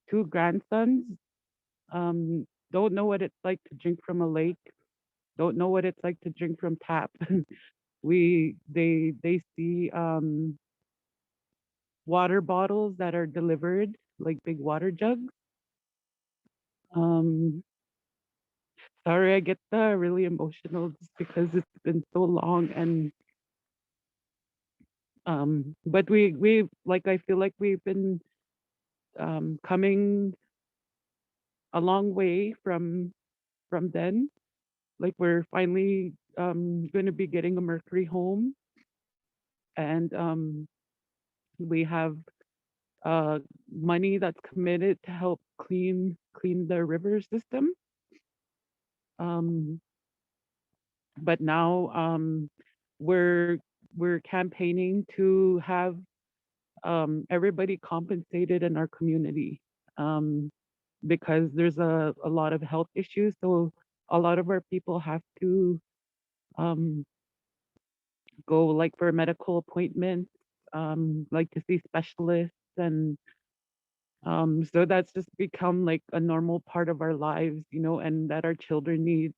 two grandsons don't know what it's like to drink from a lake, don't know what it's like to drink from tap. They see water bottles that are delivered, like big water jugs. Sorry, I get really emotional just because it's been so long, and but we like, I feel like we've been coming a long way from then. Like we're finally going to be getting a mercury home, and we have money that's committed to help clean the river system. But now we're campaigning to have everybody compensated in our community, because there's a lot of health issues. So a lot of our people have to go like for medical appointments, like to see specialists, and so that's just become like a normal part of our lives, you know, and that our children need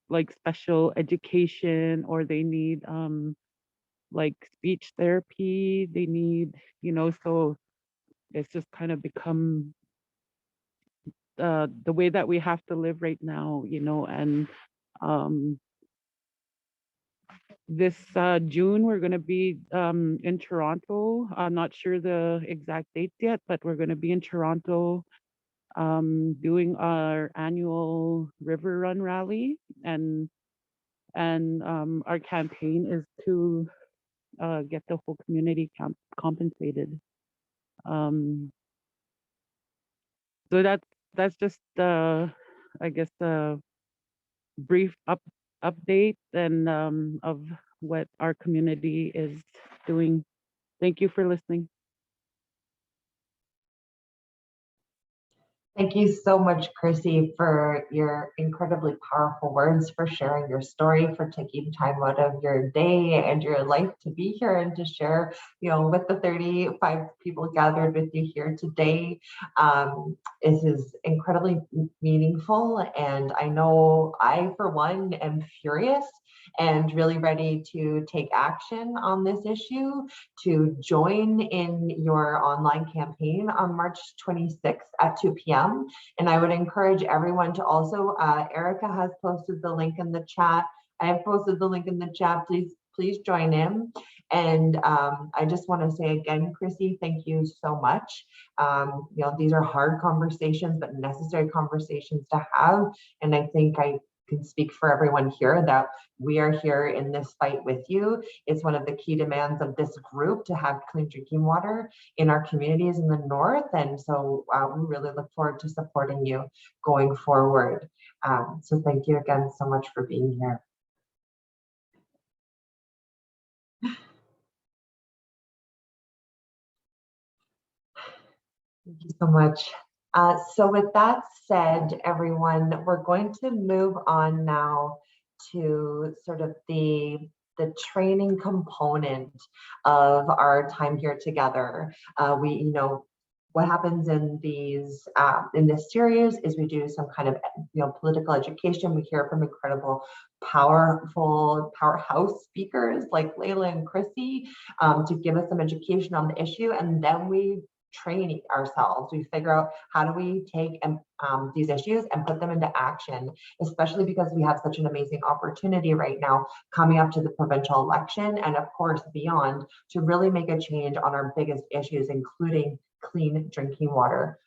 like special education, or they need like speech therapy, they need, you know, so it's just kind of become the way that we have to live right now, you know. And this June we're going to be in Toronto. I'm not sure the exact dates yet, but we're going to be in Toronto doing our annual river run rally, and our campaign is to get the whole community compensated. So that's just I guess a brief update and of what our community is doing. Thank you for listening. Thank you so much, Chrissy, for your incredibly powerful words, for sharing your story, for taking time out of your day and your life to be here and to share, you know, with the 35 people gathered with you here today. This is incredibly meaningful, and I know I, for one, am furious and really ready to take action on this issue, to join in your online campaign on March 26th at 2 p.m. And I would encourage everyone to also, Erica has posted the link in the chat. I have posted the link in the chat. Please join in. And I just want to say again, Chrissy, thank you so much. You know, these are hard conversations, but necessary conversations to have. And I think I can speak for everyone here that we are here in this fight with you. It's one of the key demands of this group to have clean drinking water in our communities in the north. And so we really look forward to supporting you going forward. So thank you again so much for being here. Thank you so much. So with that said, everyone, we're going to move on now to sort of the training component of our time here together. You know, what happens in these in this series is we do some kind of, you know, political education. We hear from incredible, powerful, powerhouse speakers like Layla and Chrissy to give us some education on the issue, and then we train ourselves. We figure out how do we take these issues and put them into action, especially because we have such an amazing opportunity right now coming up to the provincial election, and of course beyond, to really make a change on our biggest issues, including clean drinking water.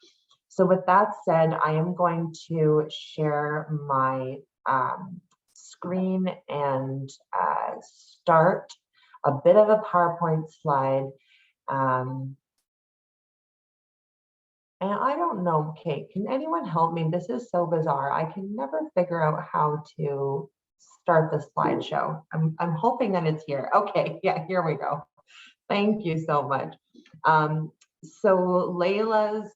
So with that said, I am going to share my screen and start a bit of a PowerPoint slide. And I don't know, Kate, can anyone help me? This is so bizarre. I can never figure out how to start the slideshow. I'm hoping that it's here. Okay, yeah, here we go. Thank you so much. So Layla's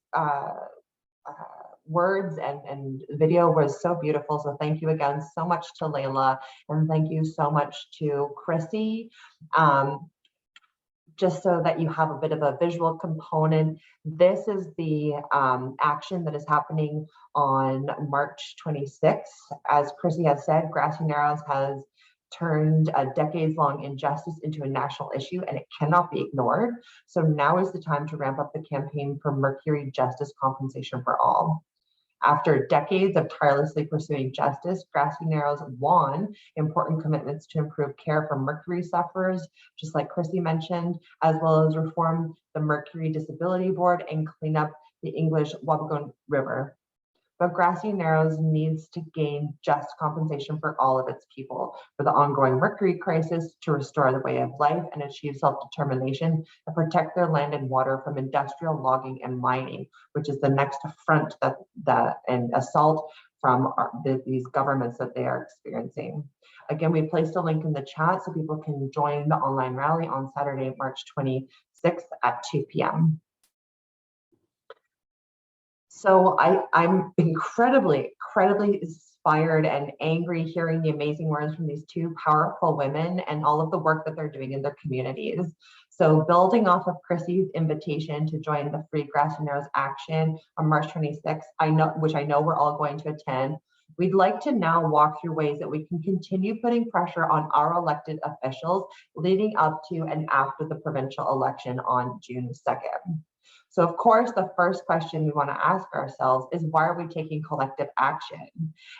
words and video was so beautiful. So thank you again so much to Layla, and thank you so much to Chrissy. Just so that you have a bit of a visual component, this is the action that is happening on March 26th. As Chrissy has said, Grassy Narrows has turned a decades-long injustice into a national issue, and it cannot be ignored. So now is the time to ramp up the campaign for mercury justice compensation for all. After decades of tirelessly pursuing justice, Grassy Narrows won important commitments to improve care for mercury sufferers, just like Chrissy mentioned, as well as reform the Mercury Disability Board and clean up the English Wabagon River. But Grassy Narrows needs to gain just compensation for all of its people for the ongoing mercury crisis, to restore the way of life and achieve self-determination, and protect their land and water from industrial logging and mining, which is the next front and assault from these governments that they are experiencing. Again, we placed a link in the chat so people can join the online rally on Saturday, March 26th at 2 p.m. So I'm incredibly inspired and angry hearing the amazing words from these two powerful women and all of the work that they're doing in their communities. So building off of Chrissy's invitation to join the Free Grassy Narrows Action on March 26th, which I know we're all going to attend, we'd like to now walk through ways that we can continue putting pressure on our elected officials leading up to and after the provincial election on June 2nd. So of course, the first question we want to ask ourselves is, why are we taking collective action?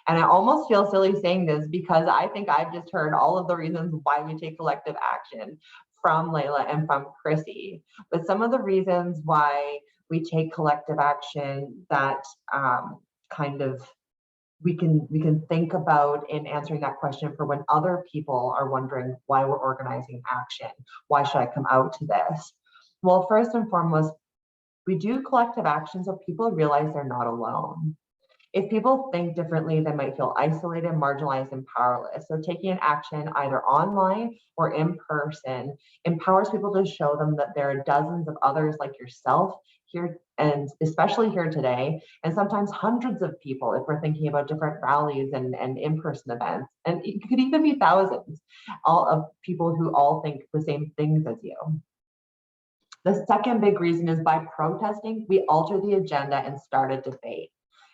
And I almost feel silly saying this because I think I've just heard all of the reasons why we take collective action from Layla and from Chrissy. But some of the reasons why we take collective action that we can think about in answering that question for when other people are wondering why we're organizing action. Why should I come out to this? Well, first and foremost, we do collective action so people realize they're not alone. If people think differently, they might feel isolated, marginalized, and powerless. So taking action either online or in person empowers people to show them that there are dozens of others like yourself here, and especially here today, and sometimes hundreds of people if we're thinking about different rallies and in-person events. And it could even be thousands, all of people who all think the same things as you. The second big reason is by protesting, we alter the agenda and start a debate.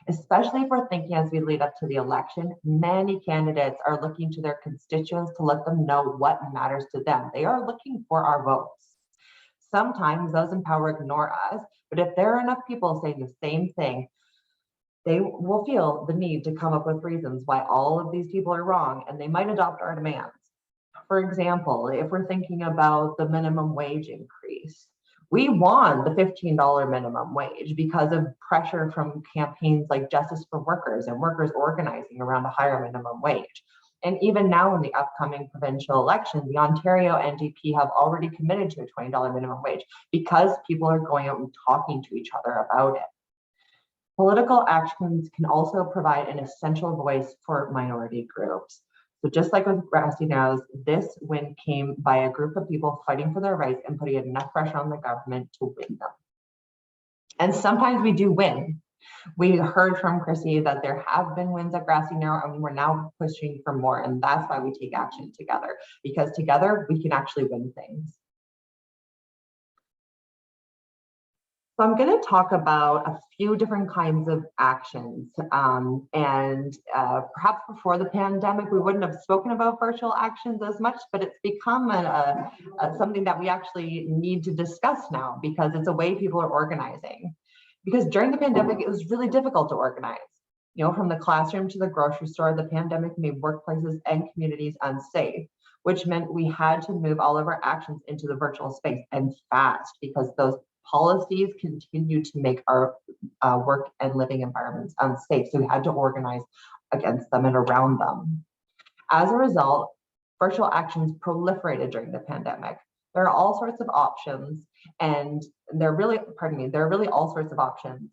Especially if we're thinking as we lead up to the election, many candidates are looking to their constituents to let them know what matters to them. They are looking for our votes. Sometimes those in power ignore us, but if there are enough people saying the same thing, they will feel the need to come up with reasons why all of these people are wrong, and they might adopt our demands. For example, if we're thinking about the minimum wage increase, we won the $15 minimum wage because of pressure from campaigns like Justice for Workers and workers organizing around a higher minimum wage. And even now in the upcoming provincial election, the Ontario NDP have already committed to a $20 minimum wage because people are going out and talking to each other about it. Political actions can also provide an essential voice for minority groups. So just like with Grassy Narrows, this win came by a group of people fighting for their rights and putting enough pressure on the government to win them. And sometimes we do win. We heard from Chrissy that there have been wins at Grassy Narrows, and we're now pushing for more. And that's why we take action together, because together we can actually win things. So I'm going to talk about a few different kinds of actions. Perhaps before the pandemic, we wouldn't have spoken about virtual actions as much, but it's become something that we actually need to discuss now because it's a way people are organizing. Because during the pandemic, it was really difficult to organize. You know, from the classroom to the grocery store, the pandemic made workplaces and communities unsafe, which meant we had to move all of our actions into the virtual space, and fast, because those policies continue to make our work and living environments unsafe. So we had to organize against them and around them. As a result, virtual actions proliferated during the pandemic. There are all sorts of options, and there are really all sorts of options.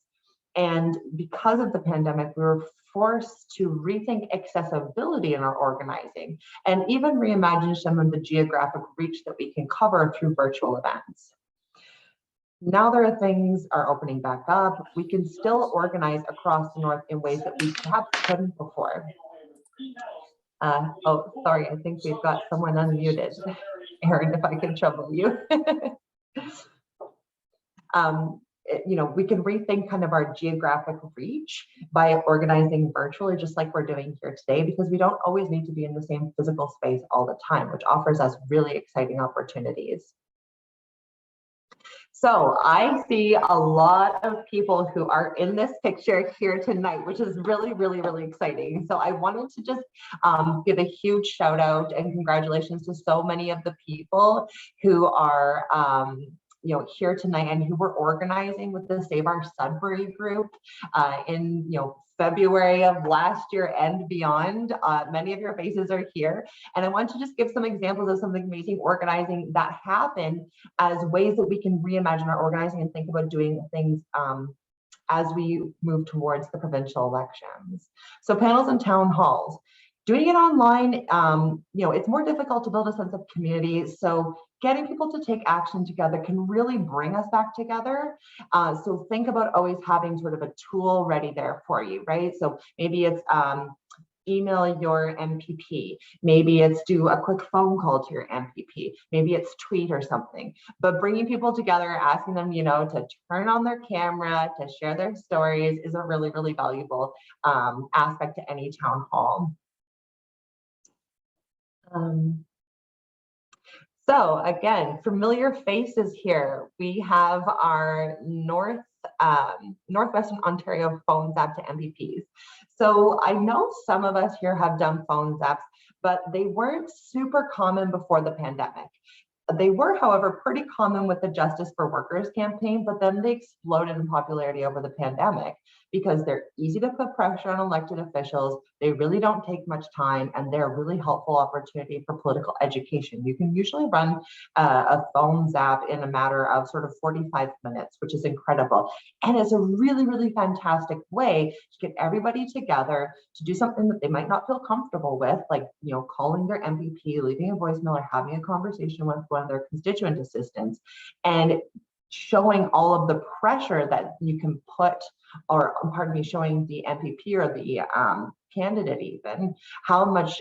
And because of the pandemic, we were forced to rethink accessibility in our organizing and even reimagine some of the geographic reach that we can cover through virtual events. Now things are opening back up. We can still organize across the North in ways that we perhaps couldn't before. Oh, sorry, I think we've got someone unmuted. Erin, if I can trouble you. We can rethink kind of our geographic reach by organizing virtually, just like we're doing here today, because we don't always need to be in the same physical space all the time, which offers us really exciting opportunities. So I see a lot of people who are in this picture here tonight, which is really, really, really exciting. So I wanted to just give a huge shout out and congratulations to so many of the people who are here tonight and who were organizing with the Save Our Sudbury group in February of last year and beyond. Many of your faces are here, and I want to just give some examples of some of the amazing organizing that happened as ways that we can reimagine our organizing and think about doing things as we move towards the provincial elections. So panels and town halls. Doing it online, it's more difficult to build a sense of community. So getting people to take action together can really bring us back together. So think about always having sort of a tool ready there for you, right? So maybe it's email your MPP. Maybe it's do a quick phone call to your MPP. Maybe it's tweet or something. But bringing people together, asking them, to turn on their camera, to share their stories is a really, really valuable aspect to any town hall. So again, familiar faces here. We have our Northwestern Ontario phone zap to MPPs. So I know some of us here have done phone zaps, but they weren't super common before the pandemic. They were, however, pretty common with the Justice for Workers campaign, but then they exploded in popularity over the pandemic because they're easy to put pressure on elected officials. They really don't take much time, and they're a really helpful opportunity for political education. You can usually run a phone zap in a matter of sort of 45 minutes, which is incredible. And it's a really, really fantastic way to get everybody together to do something that they might not feel comfortable with, like, calling their MPP, leaving a voicemail, or having a conversation with one of their constituent assistants, and showing all of the pressure that you can put, or pardon me, showing the MPP or the candidate even how much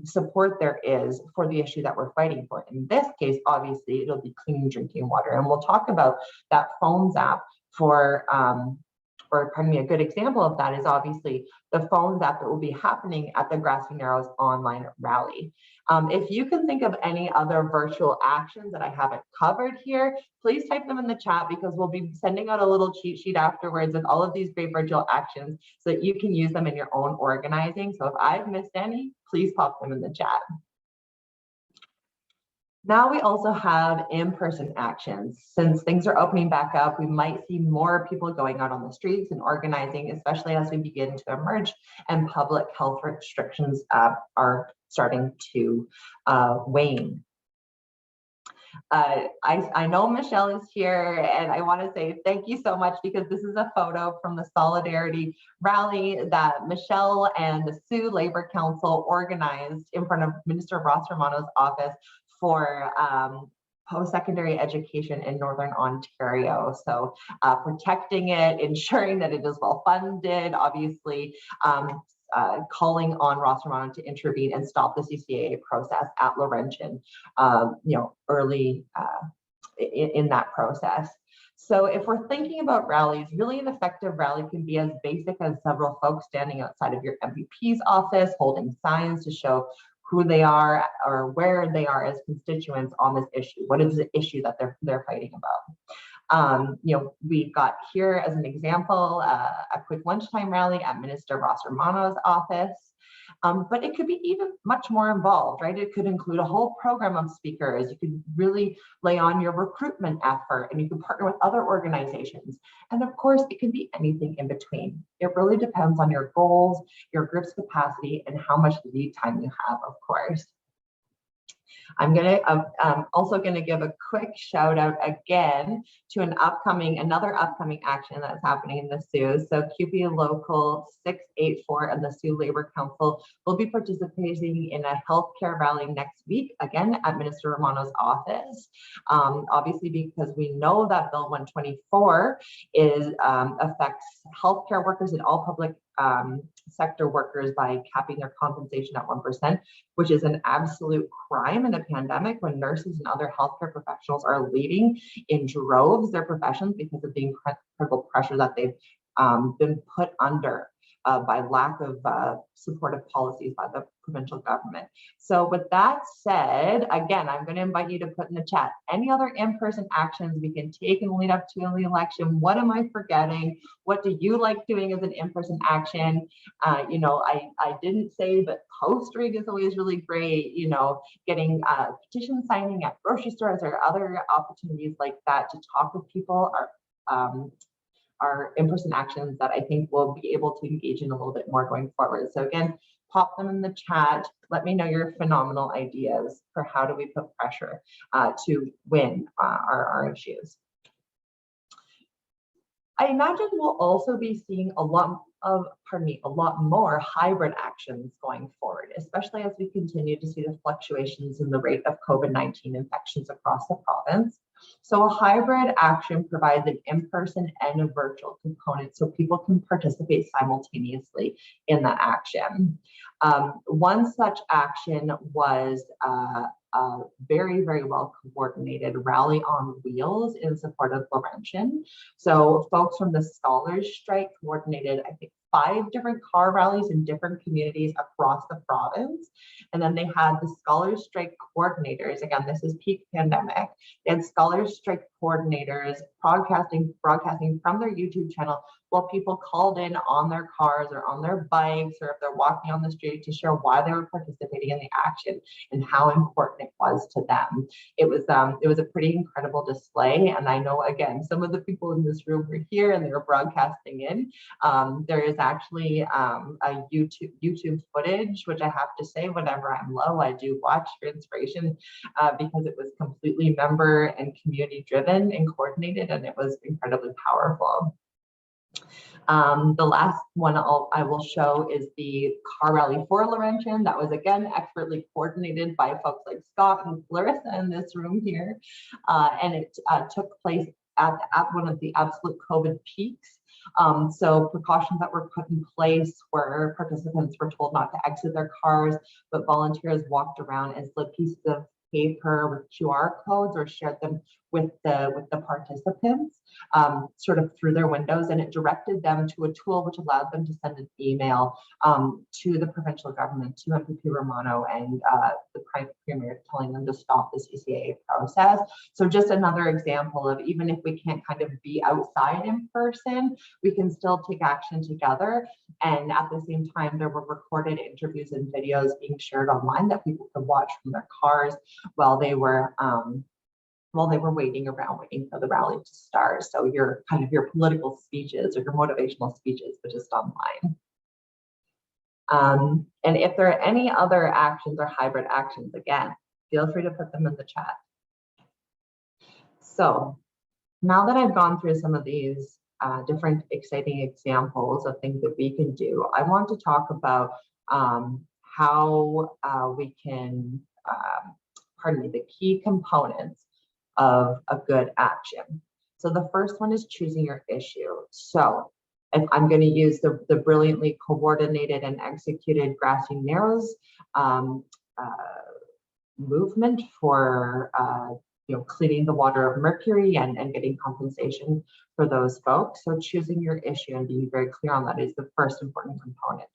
support there is for the issue that we're fighting for. In this case, obviously, it'll be clean drinking water, and we'll talk about that phone zap for or pardon me, a good example of that is obviously the phone zap that will be happening at the Grassy Narrows online rally. If you can think of any other virtual actions that I haven't covered here, please type them in the chat, because we'll be sending out a little cheat sheet afterwards with all of these great virtual actions so that you can use them in your own organizing. So if I've missed any, please pop them in the chat. Now we also have in-person actions. Since things are opening back up, we might see more people going out on the streets and organizing, especially as we begin to emerge and public health restrictions are starting to wane. I know Michelle is here, and I want to say thank you so much, because this is a photo from the Solidarity rally that Michelle and the Sioux Labor Council organized in front of Minister Ross Romano's office for post-secondary education in Northern Ontario. So protecting it, ensuring that it is well funded, obviously calling on Ross Romano to intervene and stop the CCAA process at Laurentian, early in that process. So if we're thinking about rallies, really an effective rally can be as basic as several folks standing outside of your MPP's office, holding signs to show who they are or where they are as constituents on this issue. What is the issue that they're fighting about? We've got here as an example, a quick lunchtime rally at Minister Ross Romano's office. But it could be even much more involved, right? It could include a whole program of speakers. You could really lay on your recruitment effort, and you can partner with other organizations. And of course, it can be anything in between. It really depends on your goals, your group's capacity, and how much lead time you have, of course. I'm also going to give a quick shout out again to another upcoming action that's happening in the Sioux. So QP Local 684 and the Sioux Labor Council will be participating in a healthcare rally next week, again at Minister Romano's office. Obviously, because we know that Bill 124 affects healthcare workers and all public sector workers by capping their compensation at 1%, which is an absolute crime in a pandemic when nurses and other healthcare professionals are leaving in droves their professions because of the incredible pressure that they've been put under by lack of supportive policies by the provincial government. So with that said, again, I'm going to invite you to put in the chat any other in-person actions we can take in the lead up to the election. What am I forgetting? What do you like doing as an in-person action? You know, I didn't say, but postering is always really great. You know, getting petition signing at grocery stores or other opportunities like that to talk with people are in-person actions that I think we'll be able to engage in a little bit more going forward. So again, pop them in the chat. Let me know your phenomenal ideas for how do we put pressure to win our issues. I imagine we'll also be seeing a lot more hybrid actions going forward, especially as we continue to see the fluctuations in the rate of COVID-19 infections across the province. So a hybrid action provides an in-person and a virtual component so people can participate simultaneously in that action. One such action was a very, very well coordinated rally on wheels in support of Laurentian. So folks from the Scholars Strike coordinated, I think, 5 different car rallies in different communities across the province. And then they had the Scholars Strike coordinators. Again, this is peak pandemic. They had Scholars Strike coordinators broadcasting from their YouTube channel while people called in on their cars or on their bikes, or if they're walking on the street, to share why they were participating in the action and how important it was to them. It was a pretty incredible display. And I know, again, some of the people in this room were here and they were broadcasting in. There is actually a YouTube footage, which I have to say, whenever I'm low, I do watch for inspiration because it was completely member and community driven and coordinated, and it was incredibly powerful. The last one I will show is the car rally for Laurentian. That was, again, expertly coordinated by folks like Scott and Clarissa in this room here. And it took place at one of the absolute COVID peaks. So precautions that were put in place where participants were told not to exit their cars, but volunteers walked around and slid pieces of paper with QR codes or shared them with the participants sort of through their windows, and it directed them to a tool which allowed them to send an email to the provincial government, to MPP Romano and the Premier, telling them to stop the CCAA process. So just another example of, even if we can't kind of be outside in person, we can still take action together. And at the same time, there were recorded interviews and videos being shared online that people could watch from their cars while they were waiting for the rally to start. So your political speeches or your motivational speeches, but just online. And if there are any other actions or hybrid actions, again, feel free to put them in the chat. So now that I've gone through some of these different exciting examples of things that we can do, I want to talk about how we can, the key components of a good action. So the first one is choosing your issue. So if I'm going to use the brilliantly coordinated and executed Grassy Narrows movement for cleaning the water of mercury and getting compensation for those folks. So choosing your issue and being very clear on that is the first important component.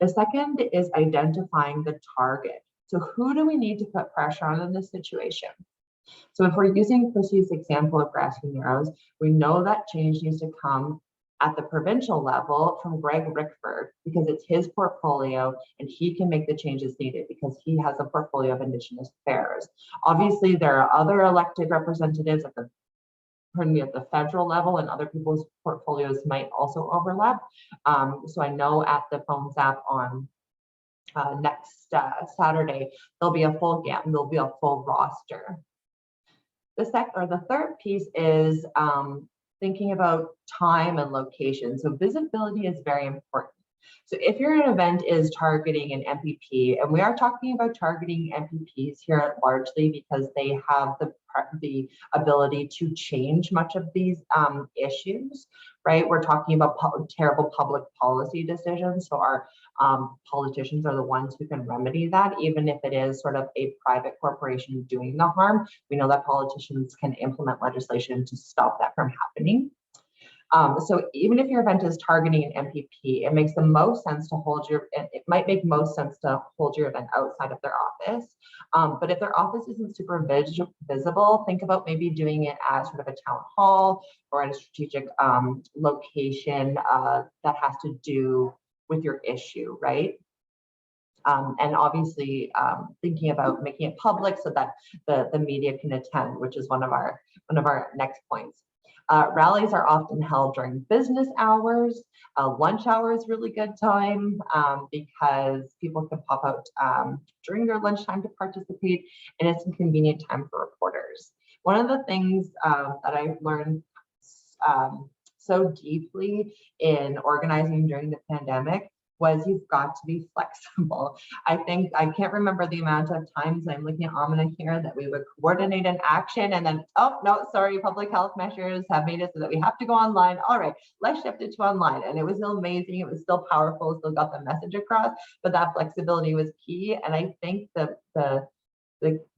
The second is identifying the target. So who do we need to put pressure on in this situation? So if we're using Chrissy's example of Grassy Narrows, we know that change needs to come at the provincial level from Greg Rickford, because it's his portfolio and he can make the changes needed because he has a portfolio of Indigenous affairs. Obviously, there are other elected representatives at the federal level, and other people's portfolios might also overlap. So I know at the phone zap on next Saturday, there'll be a full roster. The third piece is thinking about time and location. So visibility is very important. So if your event is targeting an MPP, and we are talking about targeting MPPs here largely because they have the ability to change much of these issues, right? We're talking about terrible public policy decisions. So our politicians are the ones who can remedy that, even if it is sort of a private corporation doing the harm. We know that politicians can implement legislation to stop that from happening. So even if your event is targeting an MPP, it makes the most sense to it might make most sense to hold your event outside of their office. But if their office isn't super visible, think about maybe doing it as sort of a town hall or at a strategic location that has to do with your issue, right? And obviously thinking about making it public so that the media can attend, which is one of our next points. Rallies are often held during business hours. Lunch hour is really good time because people can pop out during their lunchtime to participate, and it's a convenient time for reporters. One of the things that I learned so deeply in organizing during the pandemic was you've got to be flexible. I can't remember the amount of times, I'm looking at Aminah here, that we would coordinate an action and then, oh, no, sorry, public health measures have made it so that we have to go online. All right, let's shift it to online. And it was amazing. It was still powerful, still got the message across, but that flexibility was key. And I think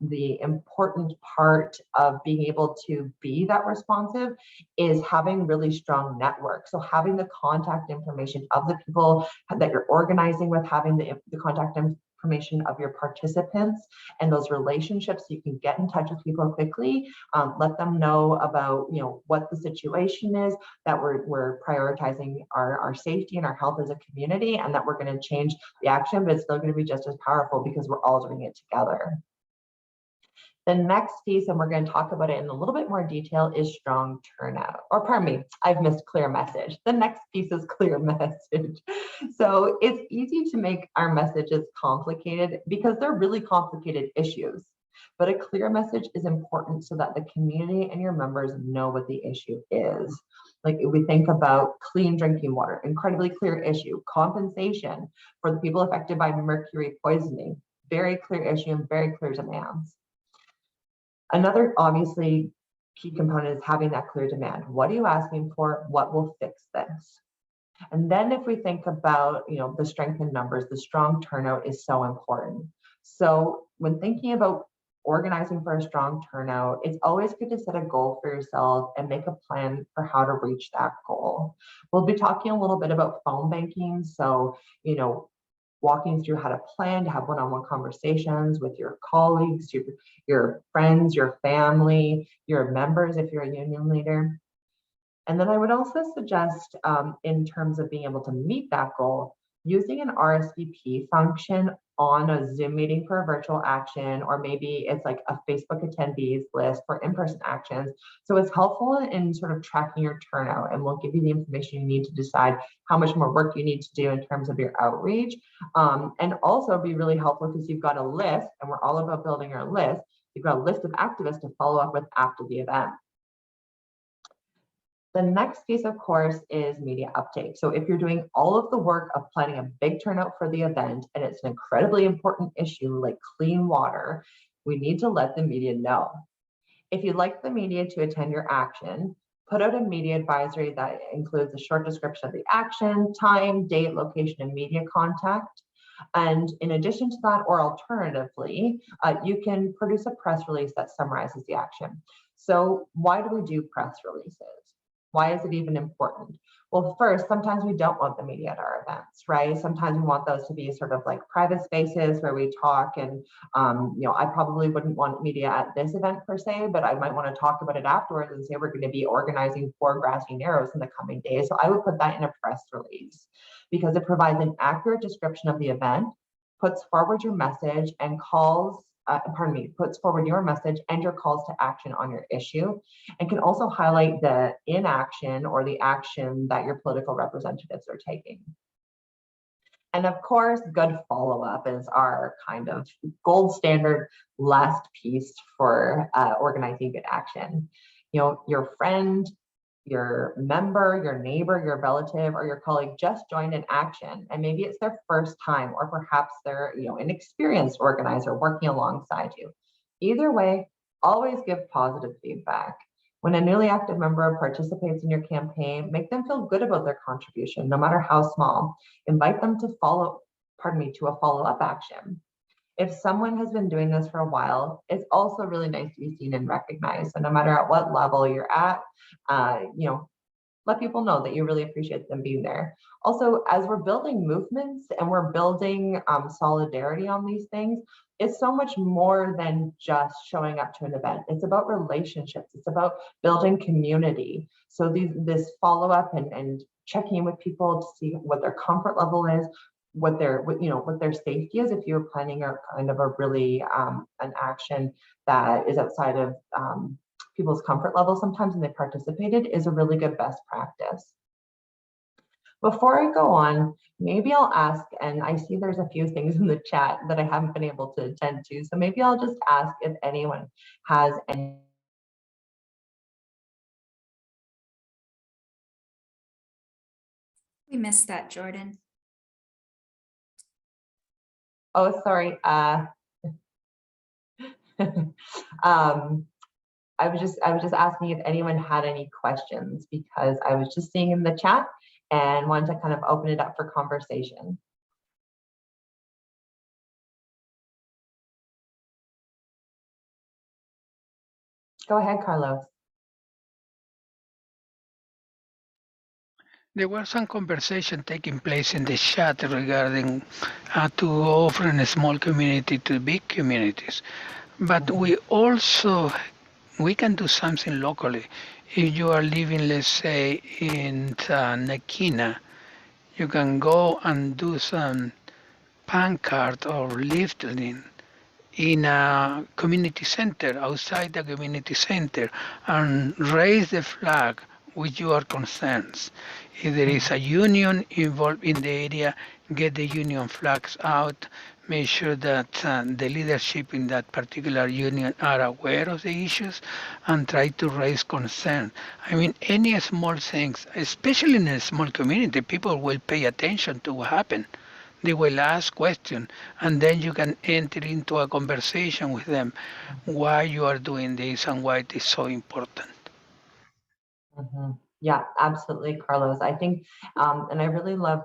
the important part of being able to be that responsive is having really strong networks. So having the contact information of the people that you're organizing with, having the contact information of your participants and those relationships, so you can get in touch with people quickly, let them know about what the situation is, that we're prioritizing our safety and our health as a community, and that we're going to change the action, but it's still going to be just as powerful because we're all doing it together. The next piece, and we're going to talk about it in a little bit more detail, is strong turnout. Or pardon me, I've missed clear message. The next piece is clear message. So it's easy to make our messages complicated because they're really complicated issues. But a clear message is important so that the community and your members know what the issue is. Like if we think about clean drinking water, incredibly clear issue. Compensation for the people affected by mercury poisoning, very clear issue and very clear demands. Another obviously key component is having that clear demand. What are you asking for? What will fix this? And then if we think about the strength in numbers, the strong turnout is so important. So when thinking about organizing for a strong turnout, it's always good to set a goal for yourself and make a plan for how to reach that goal. We'll be talking a little bit about phone banking. So, walking through how to plan to have one-on-one conversations with your colleagues, your friends, your family, your members if you're a union leader. And then I would also suggest in terms of being able to meet that goal, using an RSVP function on a Zoom meeting for a virtual action, or maybe it's like a Facebook attendees list for in-person actions. So it's helpful in sort of tracking your turnout, and will give you the information you need to decide how much more work you need to do in terms of your outreach. And also be really helpful because you've got a list, and we're all about building our list. You've got a list of activists to follow up with after the event. The next piece, of course, is media uptake. So if you're doing all of the work of planning a big turnout for the event, and it's an incredibly important issue like clean water, we need to let the media know. If you'd like the media to attend your action, put out a media advisory that includes a short description of the action, time, date, location, and media contact. And in addition to that, or alternatively, you can produce a press release that summarizes the action. So why do we do press releases? Why is it even important? Well, first, sometimes we don't want the media at our events, right? Sometimes we want those to be sort of like private spaces where we talk, and I probably wouldn't want media at this event per se, but I might want to talk about it afterwards and say we're going to be organizing 4 Grassy Narrows in the coming days. So I would put that in a press release because it provides an accurate description of the event, puts forward your message and puts forward your message and your calls to action on your issue, and can also highlight the inaction or the action that your political representatives are taking. And of course, good follow-up is our kind of gold standard last piece for organizing good action. Your friend, your member, your neighbor, your relative, or your colleague just joined an action, and maybe it's their first time, or perhaps they're an experienced organizer working alongside you. Either way, always give positive feedback. When a newly active member participates in your campaign, make them feel good about their contribution, no matter how small. Invite them to a follow-up action. If someone has been doing this for a while, it's also really nice to be seen and recognized. So no matter at what level you're at, let people know that you really appreciate them being there. Also, as we're building movements and we're building solidarity on these things, it's so much more than just showing up to an event. It's about relationships. It's about building community. So this follow-up and checking in with people to see what their comfort level is, what their safety is. If you're planning a kind of a really an action that is outside of people's comfort level sometimes when they participated, is a really good best practice. Before I go on, maybe I'll ask, and I see there's a few things in the chat that I haven't been able to attend to, so maybe I'll just ask if anyone has any. We missed that, Jordyn. Oh, sorry. I was just asking if anyone had any questions, because I was just seeing in the chat and wanted to kind of open it up for conversation. Go ahead, Carlos. There was some conversation taking place in the chat regarding to go from a small community to big communities. But we can do something locally. If you are living, let's say, in Nakina, you can go and do some pancart or leafleting in a community center, outside the community center, and raise the flag with your concerns. If there is a union involved in the area, get the union flags out, make sure that the leadership in that particular union are aware of the issues, and try to raise concern. I mean, any small things, especially in a small community, people will pay attention to what happened. They will ask questions, and then you can enter into a conversation with them why you are doing this and why it is so important. Mm-hmm. Yeah, absolutely, Carlos. I think, and I really love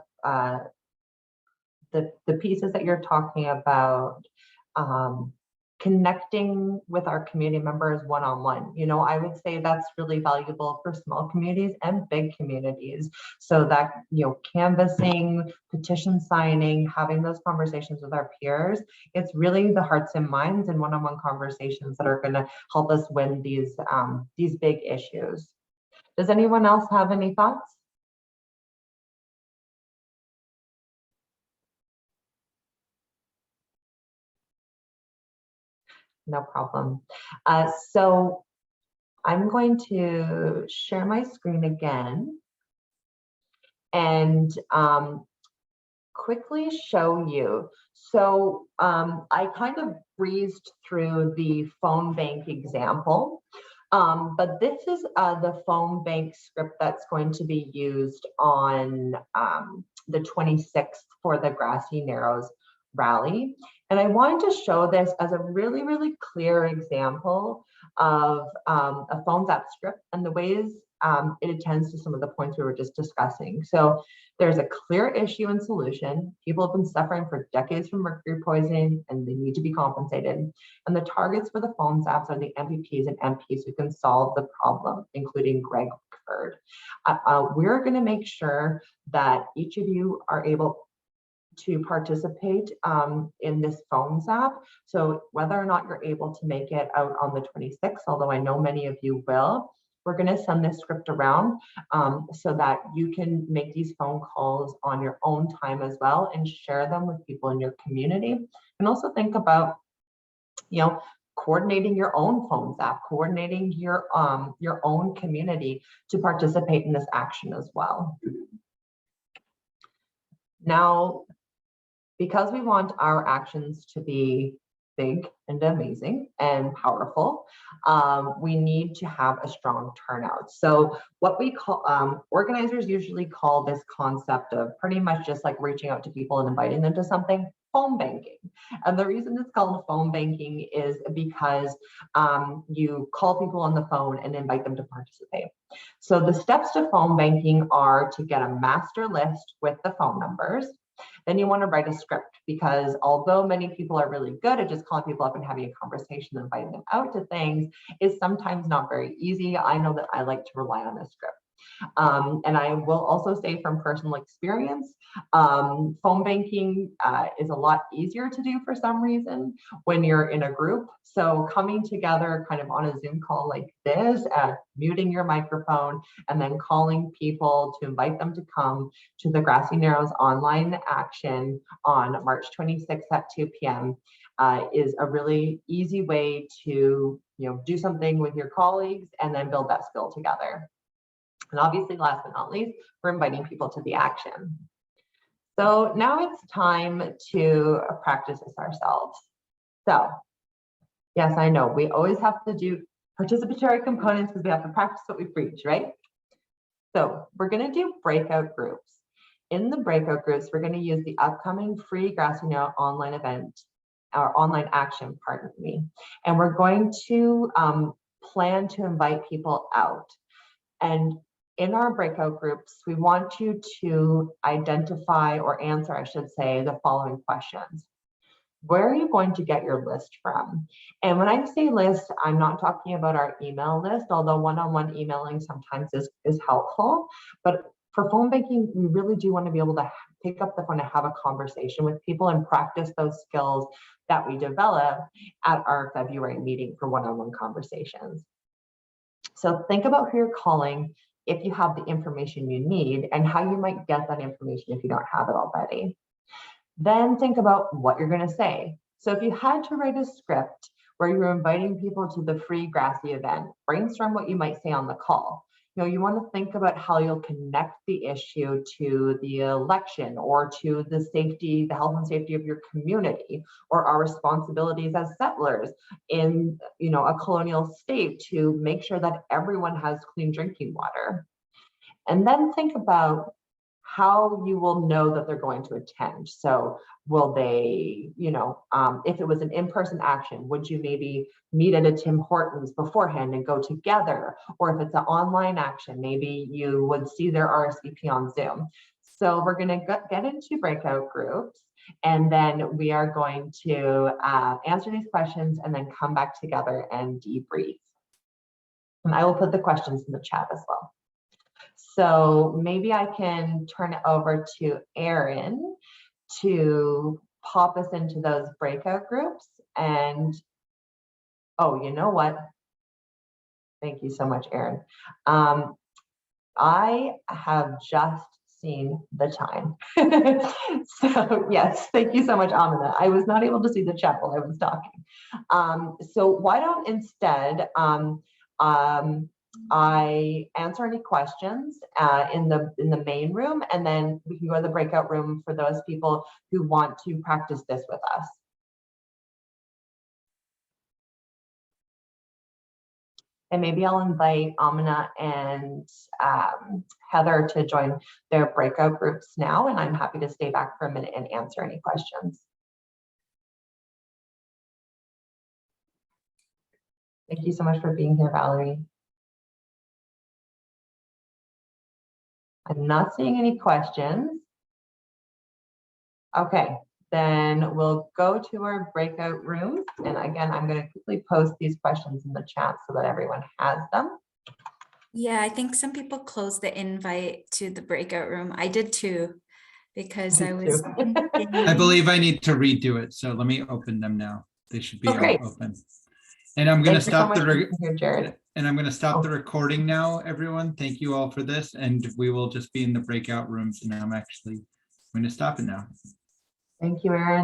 the pieces that you're talking about, connecting with our community members one-on-one. I would say that's really valuable for small communities and big communities. So that, canvassing, petition signing, having those conversations with our peers, it's really the hearts and minds and one-on-one conversations that are going to help us win these big issues. Does anyone else have any thoughts? No problem. So I'm going to share my screen again and quickly show you. So I kind of breezed through the phone bank example, but this is the phone bank script that's going to be used on the 26th for the Grassy Narrows rally. And I wanted to show this as a really, really clear example of a phone zap script and the ways it attends to some of the points we were just discussing. So there's a clear issue and solution. People have been suffering for decades from mercury poisoning and they need to be compensated. And the targets for the phone apps are the MPPs and MPs who can solve the problem, including Greg Pickford. We're going to make sure that each of you are able to participate in this phones app. So whether or not you're able to make it out on the 26th, although I know many of you will, we're going to send this script around so that you can make these phone calls on your own time as well and share them with people in your community. And also think about, coordinating your own phones app, coordinating your own community to participate in this action as well. Now, because we want our actions to be big and amazing and powerful, we need to have a strong turnout. So what we call, organizers usually call this concept of pretty much just like reaching out to people and inviting them to something, phone banking. And the reason it's called phone banking is because you call people on the phone and invite them to participate. So the steps to phone banking are to get a master list with the phone numbers. Then you want to write a script, because although many people are really good at just calling people up and having a conversation and inviting them out to things, is sometimes not very easy. I know that I like to rely on a script. And I will also say from personal experience, phone banking is a lot easier to do for some reason when you're in a group. So coming together kind of on a Zoom call like this, muting your microphone, and then calling people to invite them to come to the Grassy Narrows online action on March 26th at 2 p.m. Is a really easy way to do something with your colleagues and then build that skill together. And obviously, last but not least, we're inviting people to the action. So now it's time to practice this ourselves. So yes, I know we always have to do participatory components because we have to practice what we preach, right? So we're going to do breakout groups. In the breakout groups, we're going to use the upcoming free Grassy Narrows online event, our online action, pardon me. And we're going to plan to invite people out. And in our breakout groups, we want you to identify or answer, I should say, the following questions. Where are you going to get your list from? And when I say list, I'm not talking about our email list, although one-on-one emailing sometimes is helpful. But for phone banking, we really do want to be able to pick up the phone and have a conversation with people and practice those skills that we develop at our February meeting for one-on-one conversations. So think about who you're calling, if you have the information you need, and how you might get that information if you don't have it already. Then think about what you're going to say. So if you had to write a script where you're inviting people to the free Grassy event, brainstorm what you might say on the call. You want to think about how you'll connect the issue to the election or to the safety, the health and safety of your community, or our responsibilities as settlers in, a colonial state to make sure that everyone has clean drinking water. And then think about how you will know that they're going to attend. So will they, if it was an in-person action, would you maybe meet at a Tim Hortons beforehand and go together? Or if it's an online action, maybe you would see their RSVP on Zoom. So we're going to get into breakout groups, and then we are going to answer these questions and then come back together and debrief. And I will put the questions in the chat as well. So maybe I can turn it over to Erlen to pop us into those breakout groups. And, oh, you know what? Thank you so much, Erlen. I have just seen the time. So yes, thank you so much, Aminah. I was not able to see the chat while I was talking. So why don't instead, I answer any questions in the main room, and then we can go to the breakout room for those people who want to practice this with us. And maybe I'll invite Aminah and Heather to join their breakout groups now, and I'm happy to stay back for a minute and answer any questions. Thank you so much for being here, Valerie. I'm not seeing any questions. Okay, then we'll go to our breakout rooms. And again, I'm going to quickly post these questions in the chat so that everyone has them. Yeah, I think some people closed the invite to the breakout room. I did too, because I was. I believe I need to redo it. So let me open them now. They should be all open. And I'm going to stop and I'm going to stop the recording now, everyone. Thank you all for this. And we will just be in the breakout rooms. And I'm actually going to stop it now. Thank you, Aaron.